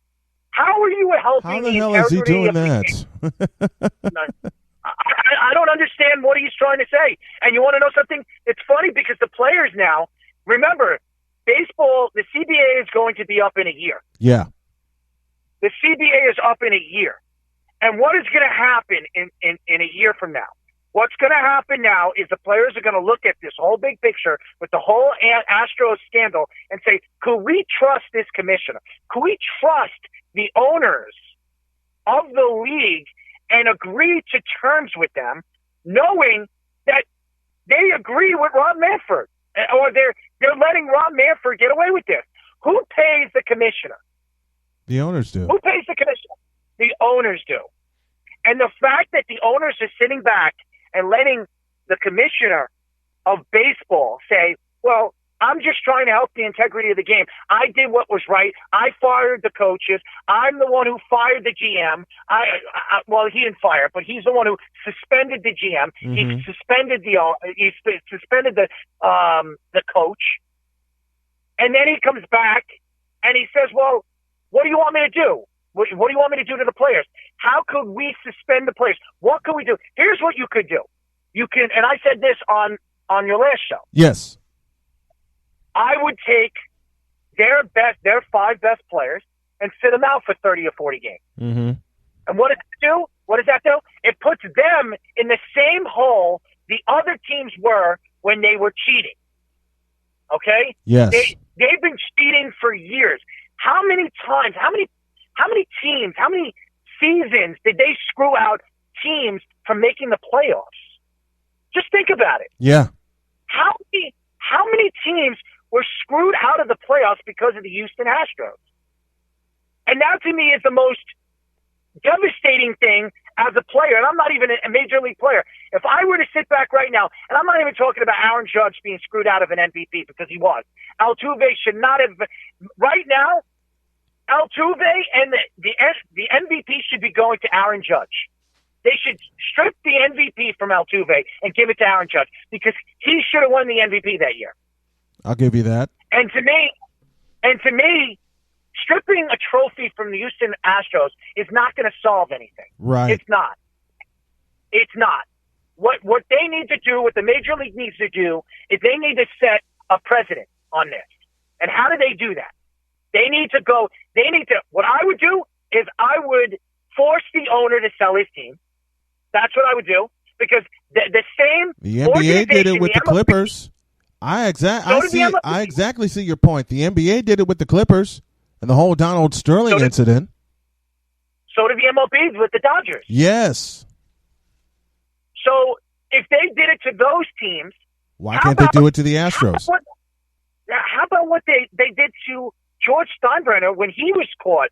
How are you helping the integrity of the game? I don't understand what he's trying to say. And you want to know something? It's funny because the players now, remember, baseball, the CBA is going to be up in a year. Yeah. The CBA is up in a year. And what is going to happen in a year from now? What's going to happen now is the players are going to look at this whole big picture with the whole Astros scandal and say, could we trust this commissioner? Could we trust the owners of the league and agree to terms with them, knowing that they agree with Rob Manfred, or they're letting Rob Manfred get away with this? Who pays the commissioner? The owners do. Who pays the commissioner? The owners do. And the fact that the owners are sitting back and letting the commissioner of baseball say, well, I'm just trying to help the integrity of the game. I did what was right. I fired the coaches. I'm the one who fired the GM. Well, he didn't fire, but he's the one who suspended the GM. Mm-hmm. He suspended the coach. And then he comes back and he says, well, what do you want me to do? What do you want me to do to the players? How could we suspend the players? What could we do? Here's what you could do. You can, and I said this on your last show. Yes. I would take their 5 best players and sit them out for 30 or 40 games. Mm-hmm. And what does it do? What does that do? It puts them in the same hole the other teams were when they were cheating. Okay? Yes. They've been cheating for years. How many times, how many teams, how many seasons did they screw out teams from making the playoffs? Just think about it. Yeah. How many teams were screwed out of the playoffs because of the Houston Astros? And that to me is the most devastating thing as a player, and I'm not even a major league player. If I were to sit back right now, and I'm not even talking about Aaron Judge being screwed out of an MVP because he was. Altuve should not have. Right now, Altuve and the MVP should be going to Aaron Judge. They should strip the MVP from Altuve and give it to Aaron Judge because he should have won the MVP that year. I'll give you that. And to me, stripping a trophy from the Houston Astros is not going to solve anything. Right. It's not. It's not. What they need to do, what the Major League needs to do, is they need to set a precedent on this. And how do they do that? What I would do is I would force the owner to sell his team. That's what I would do. Because the NBA did it with the Clippers. I exactly see your point. The NBA did it with the Clippers and the whole Donald Sterling incident. So did the MLB with the Dodgers. Yes. So if they did it to those teams, why can't they do it to the Astros? How about what they did to George Steinbrenner when he was caught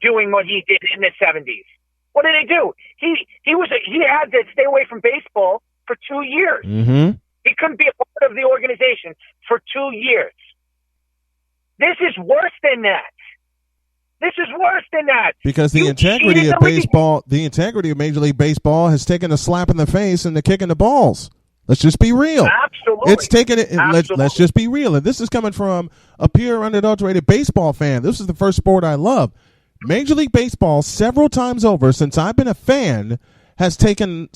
doing what he did in the 70s? What did they do? He had to stay away from baseball for 2 years. Mm-hmm. He couldn't be a part of the organization for 2 years. This is worse than that. Because the integrity of baseball, the integrity of Major League Baseball has taken a slap in the face and the kick in the balls. Let's just be real. Absolutely. It's taken it. Let's just be real. And this is coming from a pure, unadulterated baseball fan. This is the first sport I love. Major League Baseball, several times over since I've been a fan, has taken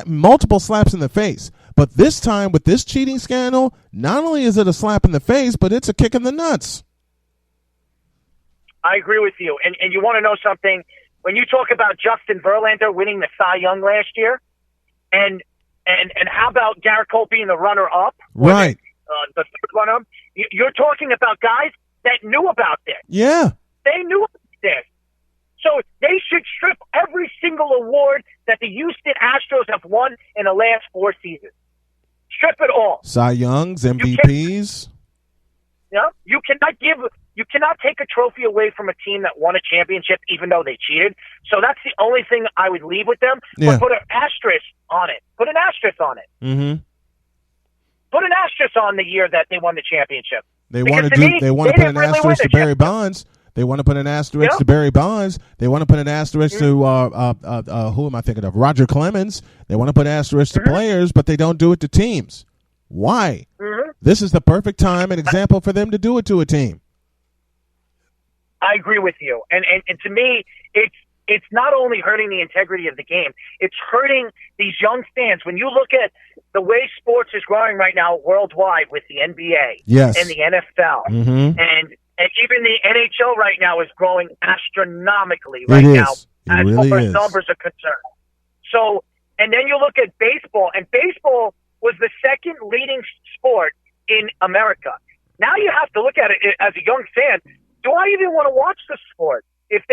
multiple slaps in the face. But this time, with this cheating scandal, not only is it a slap in the face, but it's a kick in the nuts. I agree with you. And you want to know something? When you talk about Justin Verlander winning the Cy Young last year, and how about Garrett Cole being the runner-up? Right. The third runner-up? You're talking about guys that knew about this. Yeah. They knew about this. So they should strip every single award that the Houston Astros have won in the last 4 seasons. Strip it all. Cy Youngs, MVPs. You cannot take a trophy away from a team that won a championship even though they cheated. So that's the only thing I would leave with them. Yeah. But put an asterisk on it. Mm-hmm. Put an asterisk on the year that they won the championship. They want to put an asterisk to Barry Bonds. They want to put an asterisk to Barry Bonds. They want to put an asterisk to who am I thinking of? Roger Clemens. They want to put asterisks to players, but they don't do it to teams. Why? Mm-hmm. This is the perfect time and example for them to do it to a team. I agree with you, and to me, it's not only hurting the integrity of the game; it's hurting these young fans. When you look at the way sports is growing right now worldwide with the NBA and the NFL, and even the NHL right now is growing astronomically right now as far as numbers are concerned. So, and then you look at baseball, and baseball was the second leading sport in America. Now you have to look at it as a young fan. Do I even want to watch the sport if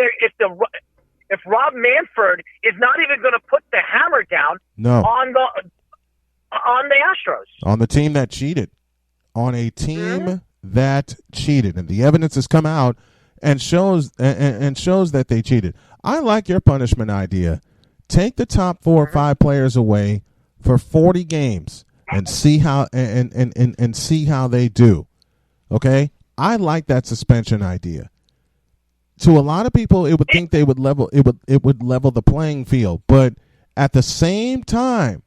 Rob Manfred is not even going to put the hammer down on the Astros, on the team that cheated, on a team that cheated, and the evidence has come out and shows that they cheated. I like your punishment idea. Take the top 4 or 5 players away for 40 games and see how and see how they do. Okay? I like that suspension idea. To a lot of people, it would think they would level it would level the playing field, but at the same time,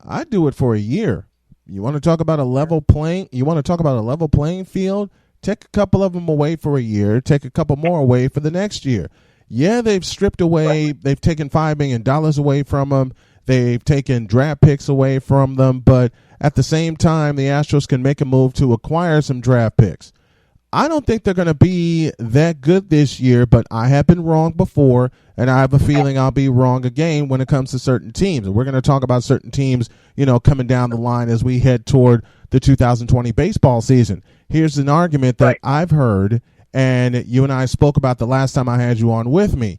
I do it for a year. You want to talk about a level playing? You want to talk about a level playing field? Take a couple of them away for a year. Take a couple more away for the next year. Yeah, they've stripped away. They've taken $5 million away from them. They've taken draft picks away from them. But at the same time, the Astros can make a move to acquire some draft picks. I don't think they're going to be that good this year, but I have been wrong before, and I have a feeling I'll be wrong again when it comes to certain teams. And we're going to talk about certain teams, coming down the line as we head toward the 2020 baseball season. Here's an argument that I've heard, and you and I spoke about the last time I had you on with me.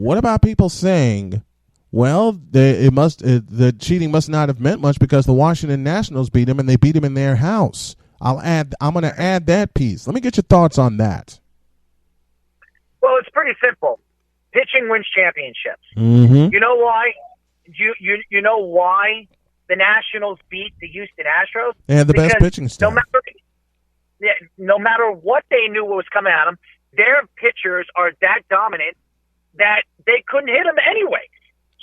What about people saying, well, the cheating must not have meant much because the Washington Nationals beat them and they beat them in their house? I'm going to add that piece. Let me get your thoughts on that. Well, it's pretty simple. Pitching wins championships. Mm-hmm. You know why? You know why the Nationals beat the Houston Astros? They had the best pitching staff. No matter what they knew what was coming at them, their pitchers are that dominant that they couldn't hit them anyway.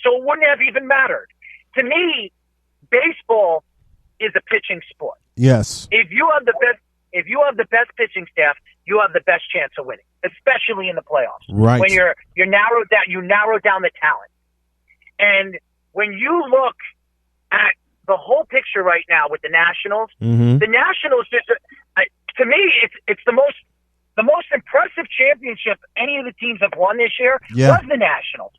So it wouldn't have even mattered. To me, baseball is a pitching sport. Yes. If you have the best pitching staff, you have the best chance of winning, especially in the playoffs. Right. When you narrow down the talent. And when you look at the whole picture right now with the Nationals, mm-hmm. the Nationals to me it's the most impressive championship any of the teams have won this year was the Nationals,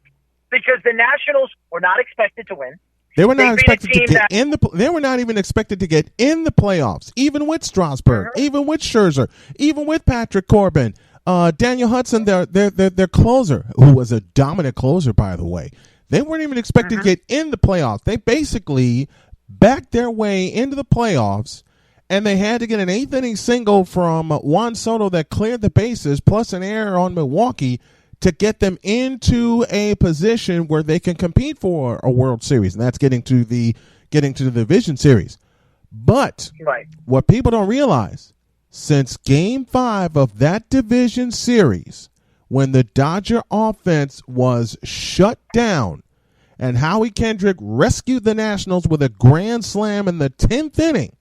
because the Nationals were not expected to win. They were not expected to get in the. They were not even expected to get in the playoffs, even with Strasburg, mm-hmm. even with Scherzer, even with Patrick Corbin, Daniel Hudson, their closer, who was a dominant closer, by the way. They weren't even expected mm-hmm. to get in the playoffs. They basically backed their way into the playoffs, and they had to get an eighth-inning single from Juan Soto that cleared the bases, plus an error on Milwaukee, to get them into a position where they can compete for a World Series, and that's getting to the Division Series. But what people don't realize, since Game 5 of that Division Series, when the Dodger offense was shut down, and Howie Kendrick rescued the Nationals with a grand slam in the 10th inning,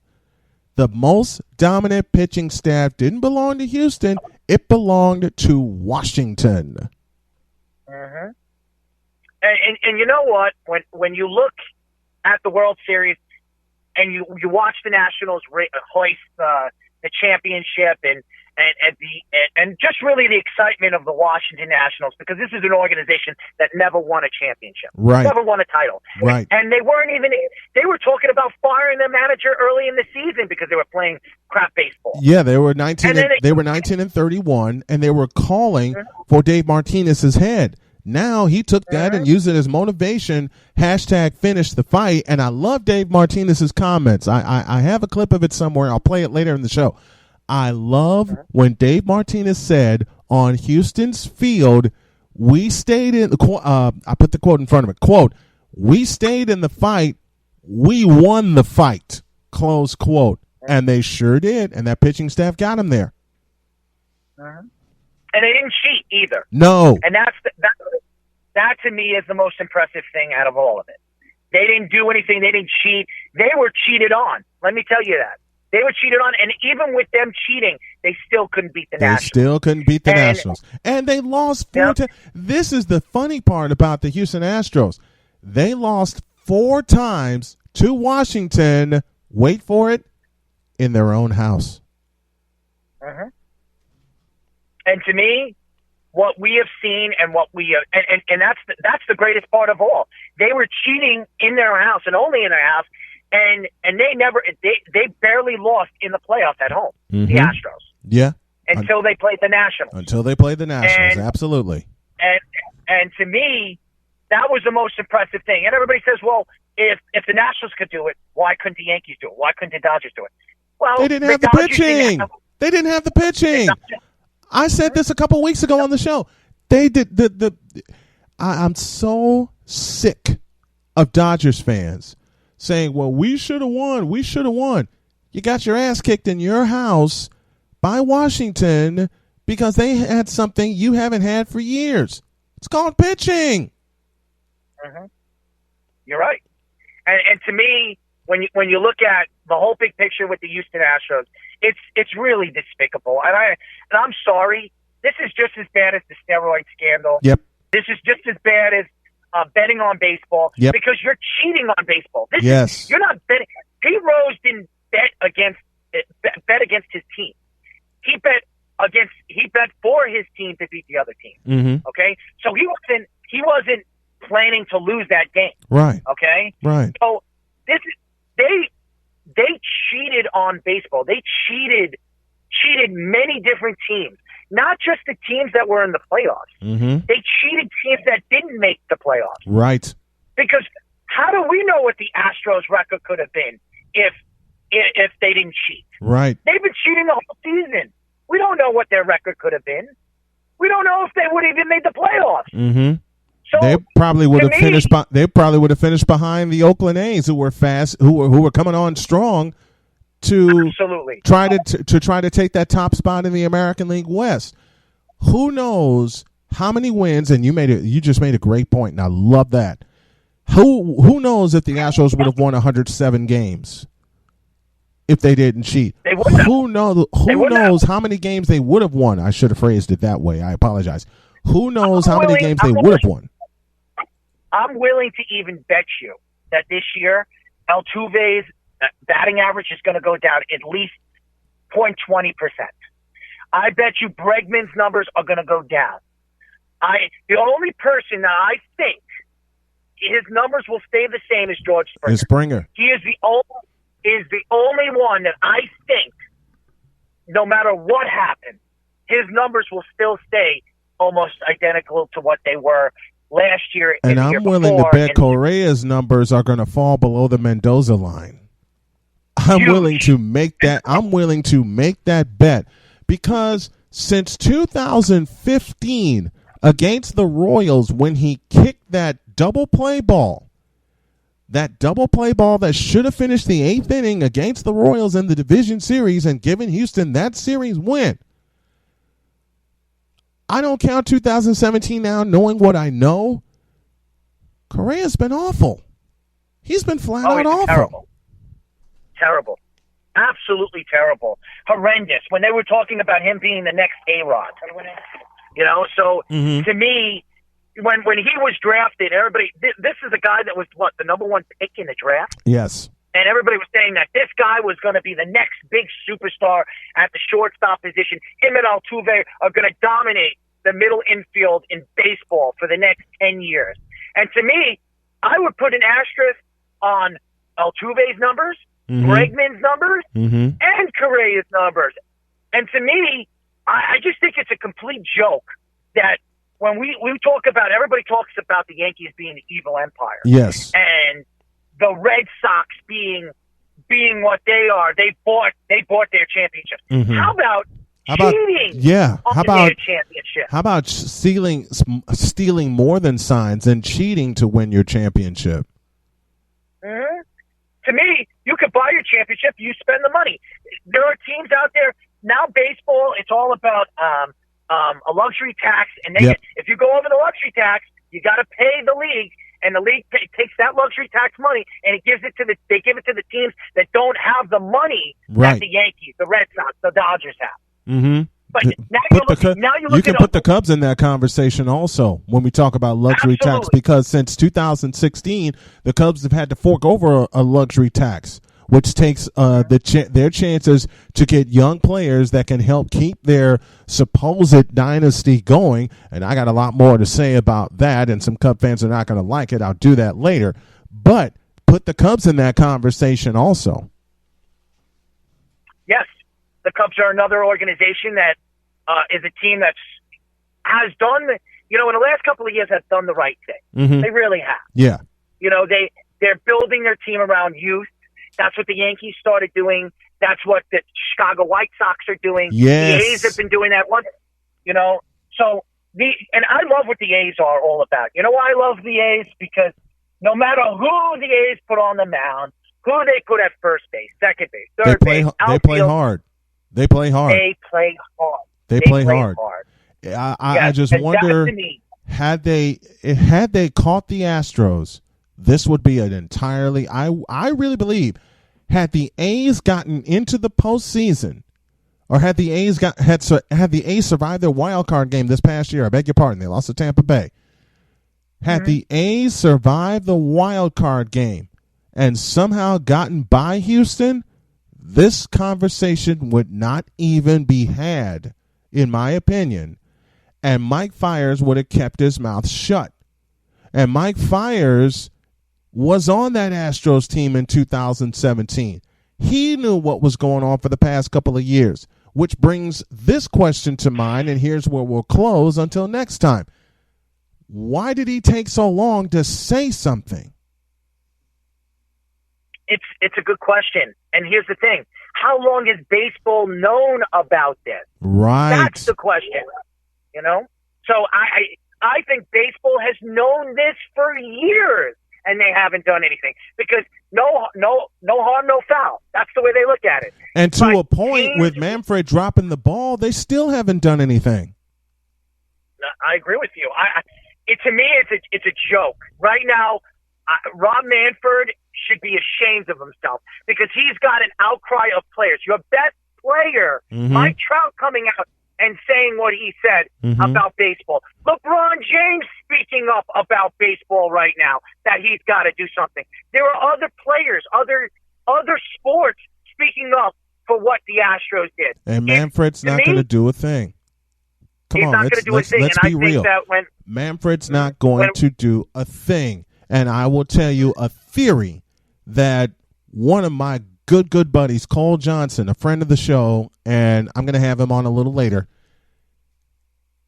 the most dominant pitching staff didn't belong to Houston. It belonged to Washington. Mm-hmm. And you know what? When you look at the World Series and you watch the Nationals hoist the championship and just really the excitement of the Washington Nationals, because this is an organization that never won a championship, never won a title, and they were talking about firing their manager early in the season because they were playing crap baseball. Yeah, they were 19. They were 19-31, and they were calling for Dave Martinez's head. Now he took that and used it as motivation. #finish the fight. And I love Dave Martinez's comments. I have a clip of it somewhere. I'll play it later in the show. I love when Dave Martinez said on Houston's field, we stayed in the I put the quote in front of it. Quote, we stayed in the fight. We won the fight. Close quote. And they sure did. And that pitching staff got him there. And they didn't cheat either. No. And that to me is the most impressive thing out of all of it. They didn't do anything. They didn't cheat. They were cheated on. Let me tell you that. They were cheated on, and even with them cheating, they still couldn't beat the Nationals. And they lost 4 times. This is the funny part about the Houston Astros. They lost 4 times to Washington, wait for it, in their own house. And to me, what we have seen and what we and that's the greatest part of all. They were cheating in their house and only in their house. And they barely lost in the playoffs at home, the Astros. Yeah. Until they played the Nationals. Absolutely. And to me, that was the most impressive thing. And everybody says, well, if the Nationals could do it, why couldn't the Yankees do it? Why couldn't the Dodgers do it? Well, they didn't have the pitching. They didn't have the pitching. I said this a couple weeks ago on the show. They did I'm so sick of Dodgers fans saying, well, we should have won. We should have won. You got your ass kicked in your house by Washington because they had something you haven't had for years. It's called pitching. You're right. And to me, when you look at the whole big picture with the Houston Astros, it's really despicable. And I'm sorry. This is just as bad as the steroid scandal. Yep. This is just as bad as betting on baseball, because you're cheating on baseball. You're not betting. Pete Rose didn't bet against his team. He bet for his team to beat the other team. Okay, so he wasn't planning to lose that game. Right. Okay. Right. So they cheated on baseball. They cheated many different teams. not just the teams that were in the playoffs. Mm-hmm. They cheated teams that didn't make the playoffs. Right. Because how do we know what the Astros record could have been if they didn't cheat? Right. They've been cheating the whole season. We don't know what their record could have been. We don't know if they would have even made the playoffs. Mm-hmm. So they probably would have finished. me, They probably would have finished behind the Oakland A's, who were fast, who were coming on strong to absolutely try to take that top spot in the American League West. Who knows how many wins? And you just made a great point, and I love that. Who knows if the Astros would have won 107 games if they didn't cheat? They would have. Who knows how many games they would have won? I should have phrased it that way. I apologize. Who knows how many games they would have won? I'm willing to even bet you that this year Altuve's batting average is going to go down at least 0.20%. I bet you Bregman's numbers are going to go down. The only person that I think his numbers will stay the same as George Springer. Is Springer. He is the only one that I think, no matter what happens, his numbers will still stay almost identical to what they were last year. And I'm willing to bet Correa's numbers are going to fall below the Mendoza line. I'm willing to make that bet because since 2015 against the Royals, when he kicked that double play ball that should have finished the 8th inning against the Royals in the division series and given Houston that series win. I don't count 2017 now, knowing what I know. Correa's been awful. He's been flat out awful. Terrible. Absolutely terrible. Horrendous. When they were talking about him being the next A-Rod. To me, when he was drafted, everybody, this is a guy that was, the number one pick in the draft? Yes. And everybody was saying that this guy was going to be the next big superstar at the shortstop position. Him and Altuve are going to dominate the middle infield in baseball for the next 10 years. And to me, I would put an asterisk on Altuve's numbers, Bregman's numbers, and Correa's numbers. And to me, I just think it's a complete joke that when we talk about, everybody talks about the Yankees being the evil empire. Yes. And the Red Sox being what they are, they bought their championship. How about cheating? Yeah. How about their championship? How about stealing more than signs and cheating to win your championship? To me, you could buy your championship. You spend the money. There are teams out there now. Baseball, it's all about a luxury tax, and if you go over the luxury tax, you got to pay the league. And the league takes that luxury tax money and they give it to the teams that don't have the money that the Yankees, the Red Sox, the Dodgers have. But now you can put the Cubs in that conversation also when we talk about luxury tax, because since 2016 the Cubs have had to fork over a luxury tax, which takes their chances to get young players that can help keep their supposed dynasty going. And I got a lot more to say about that, and some Cub fans are not going to like it. I'll do that later. But put the Cubs in that conversation also. Yes, the Cubs are another organization that is a team that has done, in the last couple of years, have done the right thing. They really have. Yeah. They're building their team around youth. That's what the Yankees started doing. That's what the Chicago White Sox are doing. Yes. The A's have been doing that one. And I love what the A's are all about. You know why I love the A's? Because no matter who the A's put on the mound, who they put at first base, second base, third base, outfield, they play hard. They play hard. They play hard. I just wonder, had they caught the Astros, this would be an entirely. I really believe, had the A's gotten into the postseason, or had the A's survived their wild card game this past year, I beg your pardon, they lost to Tampa Bay. Had the A's survived the wild card game and somehow gotten by Houston, this conversation would not even be had, in my opinion, and Mike Fiers would have kept his mouth shut. And Mike Fiers was on that Astros team in 2017. He knew what was going on for the past couple of years. which brings this question to mind, and here's where we'll close until next time. Why did he take so long to say something? It's a good question. And here's the thing. How long has baseball known about this? Right. That's the question. You know? So I think baseball has known this for years, and they haven't done anything. Because no harm, no foul. That's the way they look at it. And to a point, with Manfred dropping the ball, they still haven't done anything. I agree with you. To me, it's a joke. Right now, Rob Manfred should be ashamed of himself because he's got an outcry of players. Your best player, Mike Trout, coming out and saying what he said about baseball. LeBron James speaking up about baseball right now, that he's got to do something. There are other players, other sports speaking up for what the Astros did. And Manfred's not going to do a thing. Come on, let's be real. Manfred's not going to do a thing. And I will tell you a theory that one of my good buddies, Cole Johnson, a friend of the show, and I'm going to have him on a little later.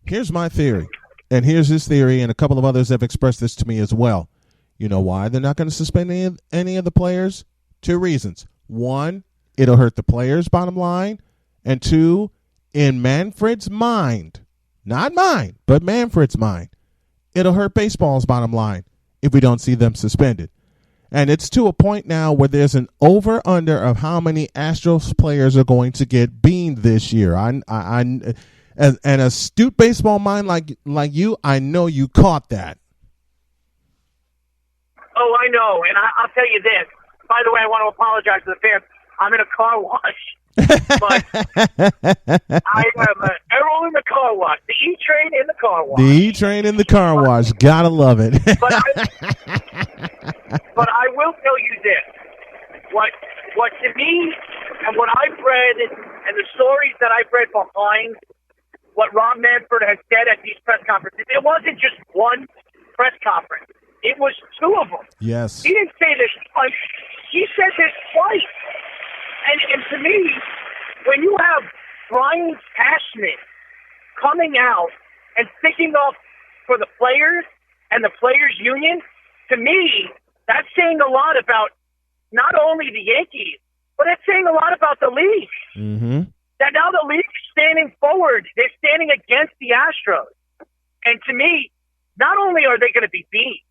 Here's my theory, and here's his theory, and a couple of others have expressed this to me as well. You know why they're not going to suspend any of the players? 2 reasons. 1, it'll hurt the players' bottom line, and 2, in Manfred's mind, not mine, but Manfred's mind, it'll hurt baseball's bottom line if we don't see them suspended. And it's to a point now where there's an over-under of how many Astros players are going to get beamed this year. As an astute baseball mind like you, I know you caught that. Oh, I know. And I'll tell you this. By the way, I want to apologize to the fans. I'm in a car wash. But I am an Errol in the car wash. The E-Train in the car wash. The E-Train in the car wash. Gotta love it. But I will tell you this. What to me, and what I've read, and the stories that I've read behind what Rob Manfred has said at these press conferences, it wasn't just one press conference. It was 2 of them. Yes. He didn't say this twice. He said this twice. And to me, when you have Brian Cashman coming out and sticking up for the players and the players' union, to me, that's saying a lot about not only the Yankees, but it's saying a lot about the league. Mm-hmm. That now the league's standing forward. They're standing against the Astros. And to me, not only are they going to be beat,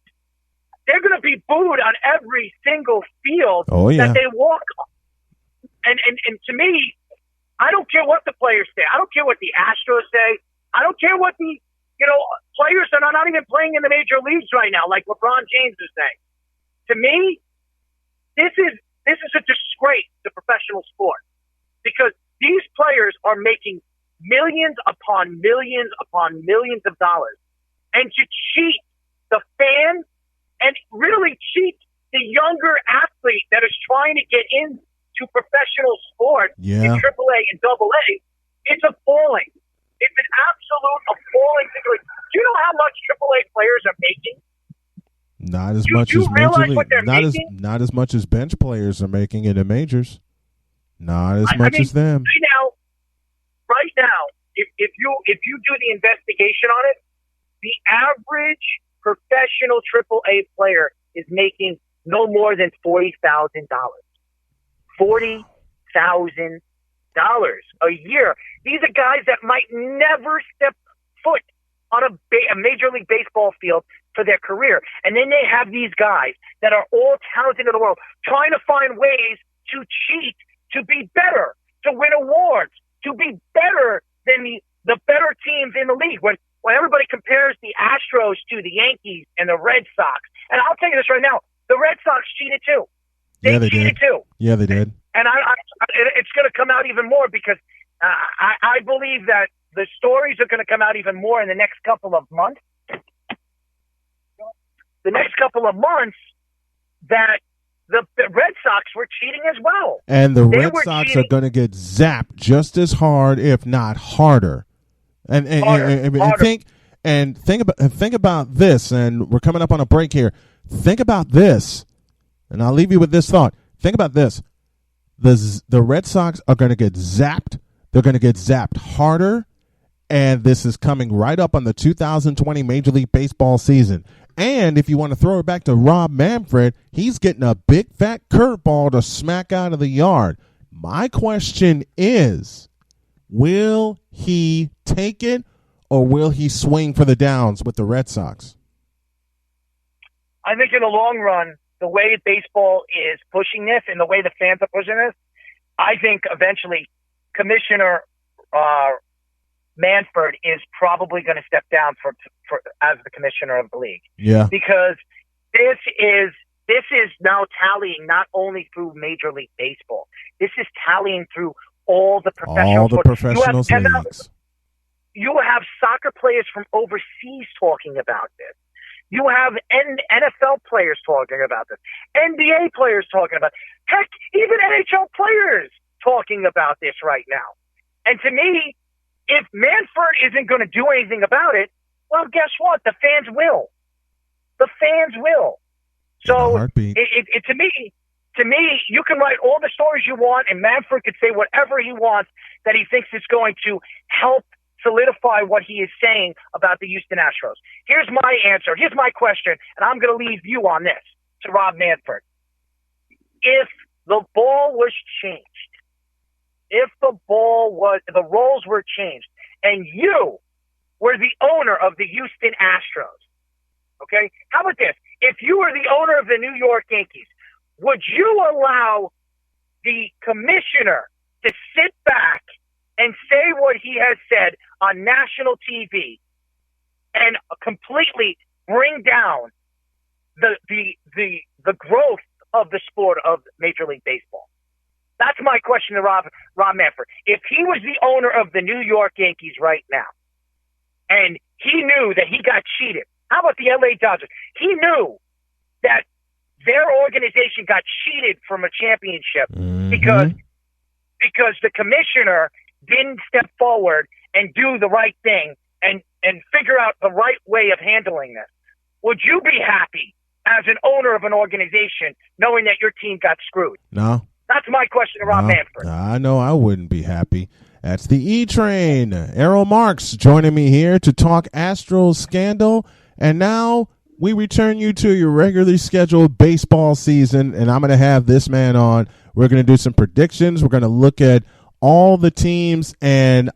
they're going to be booed on every single field that they walk on. And to me, I don't care what the players say. I don't care what the Astros say. I don't care what the players that are not even playing in the major leagues right now, like LeBron James is saying. To me, this is a disgrace to professional sport because these players are making millions upon millions upon millions of dollars, and to cheat the fans and really cheat the younger athlete that is trying to get into professional sport in AAA and AA, it's appalling. It's an absolute appalling situation. Do you know how much AAA players are making? Not as much as major league. Not as much as bench players are making in the majors. Not as much as them. Right now, if you do the investigation on it, the average professional AAA player is making no more than $40,000. $40,000 a year. These are guys that might never step foot on a Major League Baseball field for their career. And then they have these guys that are all talented in the world trying to find ways to cheat, to be better, to win awards, to be better than the better teams in the league. When everybody compares the Astros to the Yankees and the Red Sox. And I'll tell you this right now, the Red Sox cheated too. They cheated too. Yeah, they did. And it's going to come out even more because I believe that the stories are going to come out even more in the next couple of months. The next couple of months that the Red Sox were cheating as well. And the Red Sox are going to get zapped just as hard, if not harder. And think about this, and we're coming up on a break here. Think about this, and I'll leave you with this thought. Think about this. The Red Sox are going to get zapped They're going to get zapped harder, and this is coming right up on the 2020 Major League Baseball season. And if you want to throw it back to Rob Manfred, he's getting a big fat curveball to smack out of the yard. My question is, will he take it or will he swing for the downs with the Red Sox? I think in the long run, the way baseball is pushing this and the way the fans are pushing this, I think eventually Commissioner Manfred is probably going to step down for as the commissioner of the league. Yeah. Because this is now tallying not only through Major League Baseball. This is tallying through all the professional leagues. You have soccer players from overseas talking about this. You have NFL players talking about this. NBA players talking about it. Heck, even NHL players talking about this right now. And to me, if Manfred isn't going to do anything about it, well, guess what? The fans will. The fans will. So to me, you can write all the stories you want, and Manfred could say whatever he wants that he thinks is going to help solidify what he is saying about the Houston Astros. Here's my answer. Here's my question, and I'm going to leave you on this to Rob Manfred. If the ball was changed, the roles were changed, and you were the owner of the Houston Astros, okay? How about this? If you were the owner of the New York Yankees, would you allow the commissioner to sit back and say what he has said on national TV and completely bring down the growth of the sport of Major League Baseball? That's my question to Rob Manfred. If he was the owner of the New York Yankees right now, and he knew that he got cheated, how about the LA Dodgers? He knew that their organization got cheated from a championship because the commissioner didn't step forward and do the right thing and figure out the right way of handling this. Would you be happy as an owner of an organization knowing that your team got screwed? No. That's my question to Rob Manfred. I know I wouldn't be happy. That's the E-Train. Errol Marks joining me here to talk Astros scandal. And now we return you to your regularly scheduled baseball season, and I'm going to have this man on. We're going to do some predictions. We're going to look at all the teams, and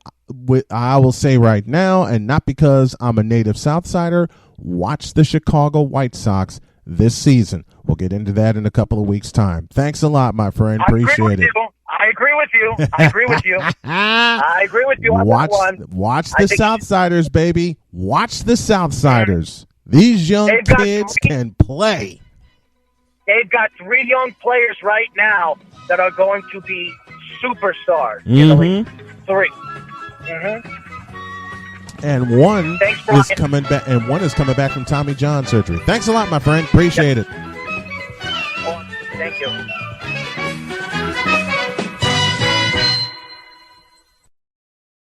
I will say right now, and not because I'm a native Southsider, watch the Chicago White Sox this season. We'll get into that in a couple of weeks' time. Thanks a lot, my friend. Appreciate it. I agree with you. I agree with you. I agree with you on that one. Watch the Southsiders, baby. Watch the Southsiders. These young kids can play. They've got 3 young players right now that are going to be superstars in the league. 3. And one is coming back. And one is coming back from Tommy John surgery. Thanks a lot, my friend. Appreciate it. Thank you.